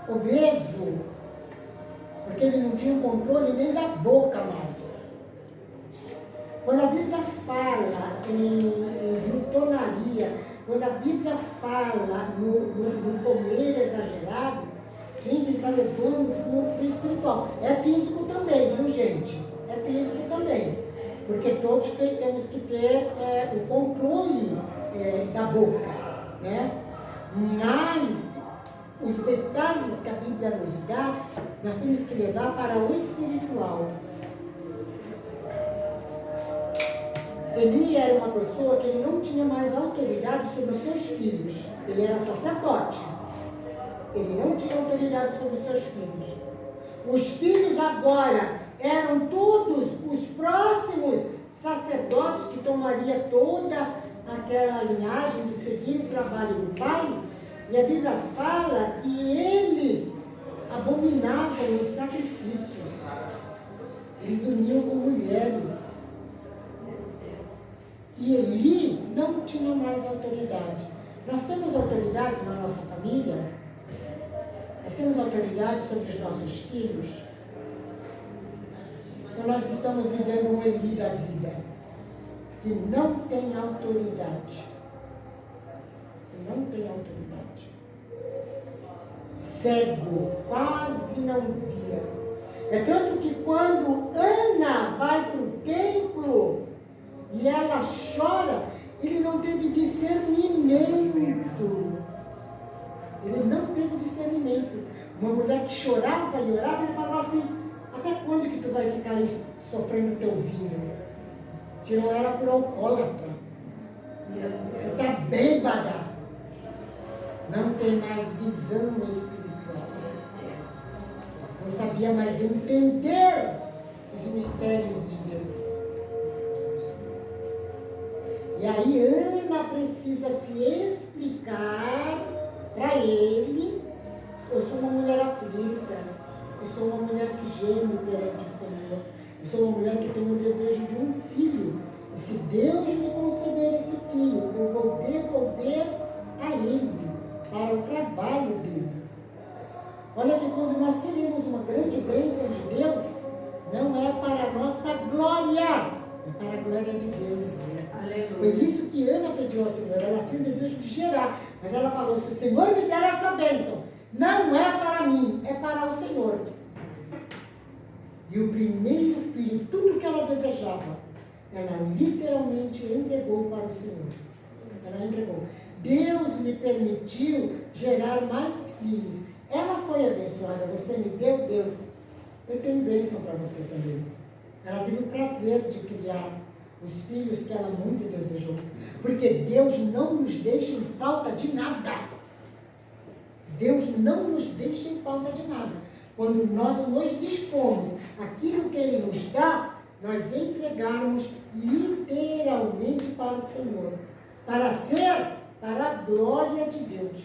Obeso, porque ele não tinha controle nem da boca mais. Quando a Bíblia fala em glutonaria, quando a Bíblia fala no comer exagerado, gente, ele está levando para o espiritual. É físico também, viu, gente? É físico também. Porque todos temos que ter o controle da boca, né? Mas os detalhes que a Bíblia nos dá, nós temos que levar para o espiritual. Eli era uma pessoa que ele não tinha mais autoridade sobre os seus filhos. Ele era sacerdote. Ele não tinha autoridade sobre os seus filhos. Os filhos agora eram todos os próximos sacerdotes que tomariam toda aquela linhagem de seguir o trabalho do pai. E a Bíblia fala que eles abominavam os sacrifícios. Eles dormiam com mulheres. E Eli não tinha mais autoridade. Nós temos autoridade na nossa família? Nós temos autoridade sobre os nossos filhos? Então nós estamos vivendo um Eli da vida, que não tem autoridade. Que não tem autoridade. Cego, quase não via. É tanto que quando Ana vai para o templo e ela chora, ele não teve discernimento. Ele não teve discernimento. Uma mulher que chorava e orava, ele falava assim: até quando que tu vai ficar aí sofrendo teu vinho? Tirou ela por alcoólatra. Você está bêbada. Não tem mais visão espiritual. Não sabia mais entender os mistérios de Deus. E aí Ana precisa se explicar para ele: eu sou uma mulher aflita, eu sou uma mulher que geme perante o Senhor, eu sou uma mulher que tem o desejo de um filho, e se Deus me conceder esse filho, eu vou devolver a ele, para o trabalho dele. Olha que quando nós queremos uma grande bênção de Deus, não é para a nossa glória, é para a glória de Deus. Aleluia. Foi isso que Ana pediu ao Senhor. Ela tinha o desejo de gerar, mas ela falou: se o Senhor me der essa bênção, não é para mim, é para o Senhor. E o primeiro filho, tudo que ela desejava, ela literalmente entregou para o Senhor. Ela entregou. Deus me permitiu gerar mais filhos. Ela foi abençoada. Você me deu. Eu tenho bênção para você também. Ela teve o prazer de criar os filhos que ela muito desejou. Porque Deus não nos deixa em falta de nada. Deus não nos deixa em falta de nada. Quando nós nos dispomos aquilo que Ele nos dá, nós entregarmos literalmente para o Senhor. Para a glória de Deus.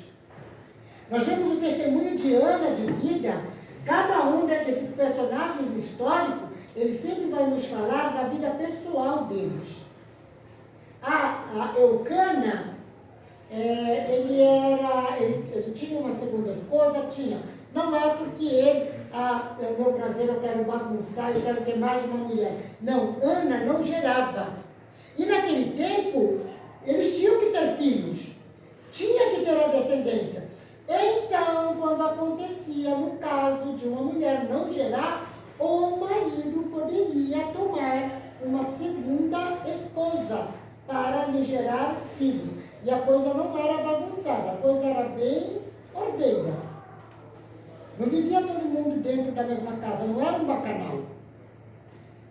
Nós vemos o testemunho de Ana de vida. Cada um desses personagens históricos, ele sempre vai nos falar da vida pessoal deles. A Eucana, ele tinha uma segunda esposa, não é porque ele, meu prazer, eu quero bagunçar, eu quero ter mais de uma mulher. Não, Ana não gerava. E naquele tempo, eles tinham que ter filhos, tinha que ter a descendência. Então, quando acontecia, no caso de uma mulher não gerar, o marido poderia tomar uma segunda esposa para lhe gerar filhos. E a coisa não era bagunçada, a coisa era bem ordeira. Não vivia todo mundo dentro da mesma casa, não era um bacanal.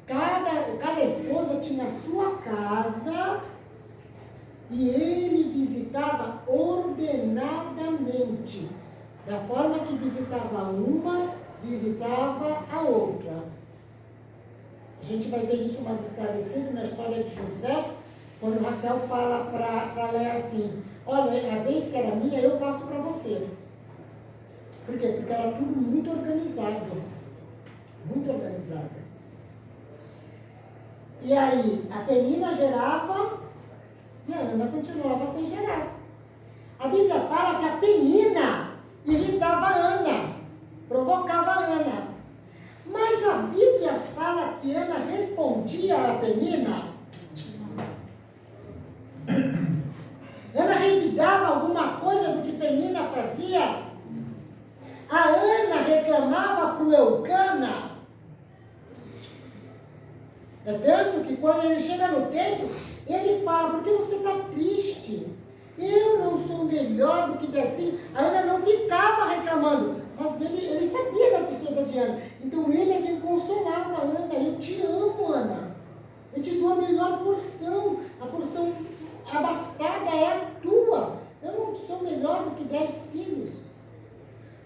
Cada esposa tinha a sua casa e ele visitava ordenadamente. Da forma que visitava uma, visitava a outra. A gente vai ver isso mais esclarecido na história de José, quando Raquel fala para Léa assim: olha, a vez que era minha, eu passo para você. Por quê? Porque era tudo muito organizado. Muito organizado. E aí, a Penina gerava e a Ana continuava sem gerar. A Bíblia fala que a Penina irritava a Ana, provocava a Ana. Mas a Bíblia fala que Ana respondia a Penina próprio Eucana. É tanto que quando ele chega no templo, ele fala, por que você está triste? Eu não sou melhor do que 10 filhos. A Ana não ficava reclamando, mas ele sabia da tristeza de Ana. Então ele é quem consolava a Ana. Eu te amo, Ana. Eu te dou a melhor porção. A porção abastada é a tua. Eu não sou melhor do que 10 filhos.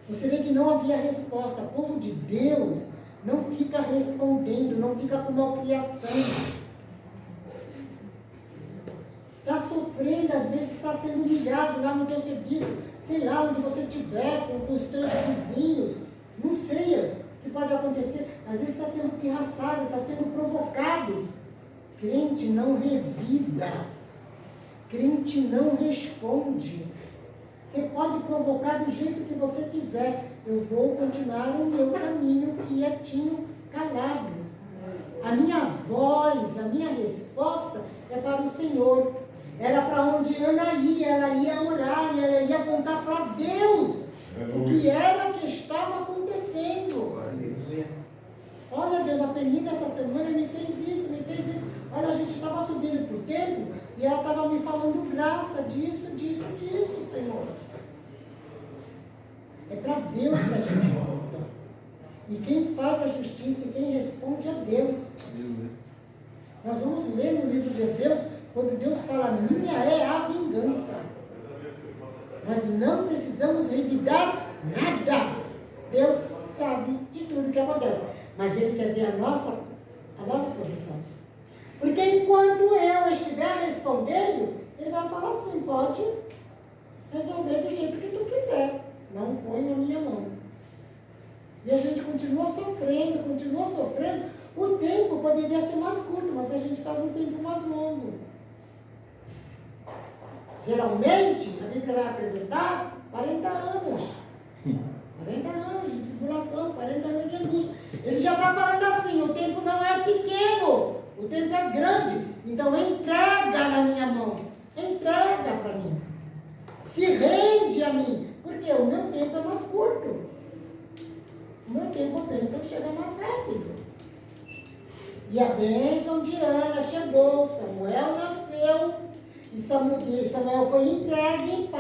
Você vê que não havia resposta. O povo de Deus não fica respondendo, não fica com malcriação. Está sofrendo, às vezes está sendo humilhado lá no teu serviço, sei lá, onde você estiver, com os teus vizinhos, não sei o que pode acontecer. Às vezes está sendo pirraçado, está sendo provocado. Crente não revida, crente não responde. Você pode provocar do jeito que você quiser. Eu vou continuar o meu caminho quietinho, calado. A minha voz, a minha resposta é para o Senhor. Era para onde Ana ia, ela ia orar, ela ia contar para Deus o que era que estava acontecendo. Olha, Deus, a Penina essa semana me fez isso. Olha, a gente estava subindo para o templo e ela estava me falando graça disso, Senhor. É para Deus que a gente conta. E quem faz a justiça e quem responde é Deus. Nós vamos ler no livro de Hebreus, quando Deus fala, minha é a vingança. Nós não precisamos revidar nada. Deus sabe de tudo que acontece. Mas Ele quer ver a nossa posição. Porque enquanto eu estiver respondendo, Ele vai falar assim, pode resolver do jeito que tu quiser. Não põe na minha mão. E a gente continua sofrendo. O tempo poderia ser mais curto, mas a gente faz um tempo mais longo. Geralmente, a Bíblia vai apresentar 40 anos. 40 anos de tribulação, 40 anos de angústia. Ele já está falando assim, o tempo não é pequeno, o tempo é grande. Então entrega na minha mão. Entrega para mim. Se rende a mim. Porque o meu tempo é mais curto. O meu tempo, a bênção chega mais rápido. E a bênção de Ana chegou, Samuel nasceu, e Samuel foi entregue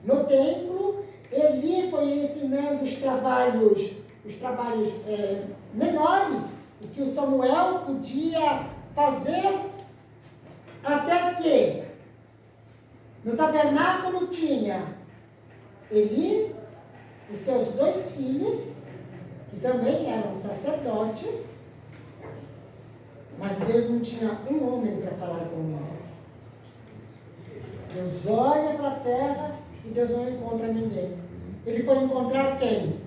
no templo. Eli foi ensinando os trabalhos menores, o que o Samuel podia fazer, até que no tabernáculo tinha Eli, os seus 2 filhos, que também eram sacerdotes, mas Deus não tinha um homem para falar com ele. Deus olha para a terra e Deus não encontra ninguém. Ele foi encontrar quem?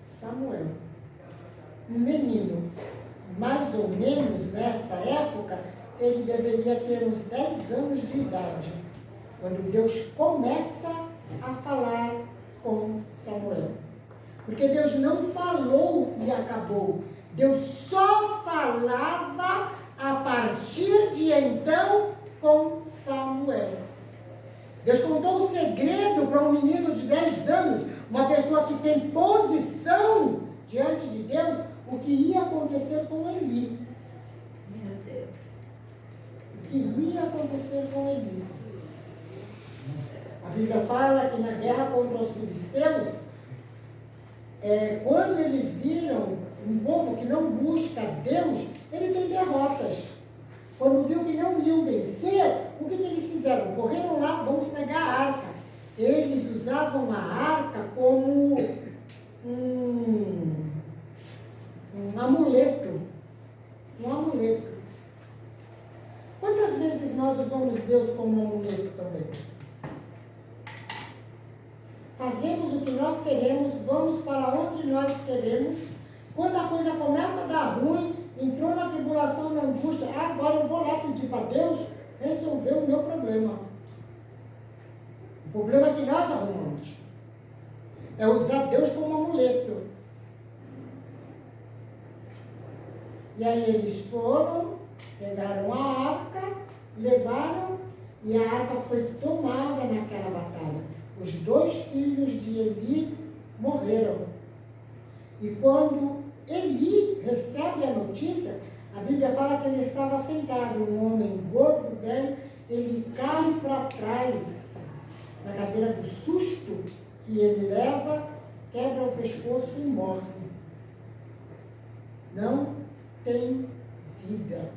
Samuel. Um menino, mais ou menos nessa época, ele deveria ter uns 10 anos de idade, quando Deus começa a falar com Samuel. Porque Deus não falou e acabou. Deus só falava a partir de então com Samuel. Deus contou o segredo para um menino de 10 anos, uma pessoa que tem posição diante de Deus, o que ia acontecer com Eli. Meu Deus. O que ia acontecer com Eli. A Bíblia fala que na guerra contra os filisteus, quando eles viram um povo que não busca Deus, ele tem derrotas. Quando viu que não iam vencer, o que eles fizeram? Correram lá, vamos pegar a arca. Eles usavam a arca como um amuleto. Um amuleto. Quantas vezes nós usamos Deus como amuleto também? Fazemos o que nós queremos, vamos para onde nós queremos. Quando a coisa começa a dar ruim, entrou na tribulação, na angústia, agora eu vou lá pedir para Deus resolver o meu problema. O problema que nós arrumamos é usar Deus como amuleto. E aí eles foram, pegaram a arca, levaram, e a arca foi tomada naquela batalha. Os 2 filhos de Eli morreram. E quando Eli recebe a notícia, a Bíblia fala que ele estava sentado, um homem gordo, velho, ele cai para trás, na cadeira do susto que ele leva, quebra o pescoço e morre. Não tem vida.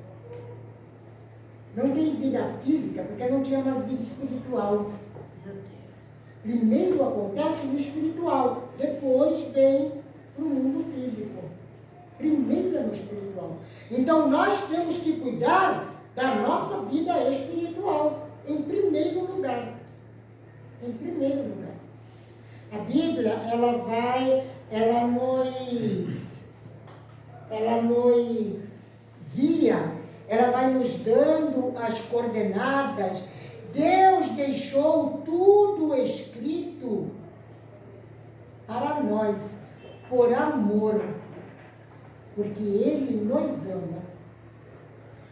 Não tem vida física, porque não tinha mais vida espiritual. Meu Deus. Primeiro acontece no espiritual, depois vem para o mundo físico. Primeiro é no espiritual. Então nós temos que cuidar da nossa vida espiritual, em primeiro lugar. Em primeiro lugar. A Bíblia, ela nos guia, ela vai nos dando as coordenadas. Deus deixou tudo escrito para nós, por amor, porque Ele nos ama.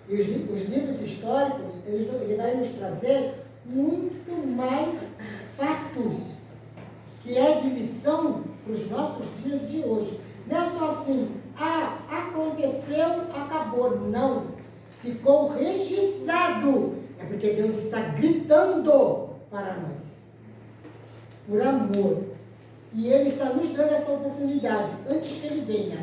E os livros históricos, ele vai nos trazer muito mais fatos, que é de lição para os nossos dias de hoje. Não é só assim, aconteceu, acabou. Não. Ficou registrado. É porque Deus está gritando para nós. Por amor. E Ele está nos dando essa oportunidade antes que Ele venha.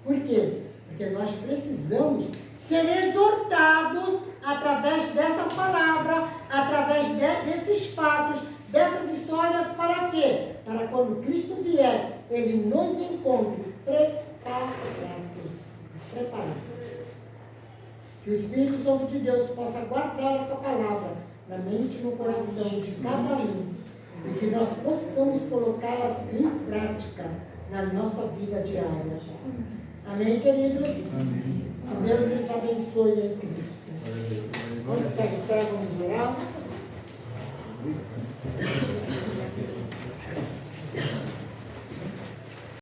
Por quê? Porque nós precisamos ser exortados através dessa palavra, através desses fatos, dessas histórias, para quê? Para quando Cristo vier, Ele nos encontre preparados. Que o Espírito Santo de Deus possa guardar essa palavra na mente e no coração de cada um. E que nós possamos colocá-las em prática na nossa vida diária. Amém, queridos? Amém. Que Deus nos abençoe em Cristo. Vamos ficar de pé, vamos orar.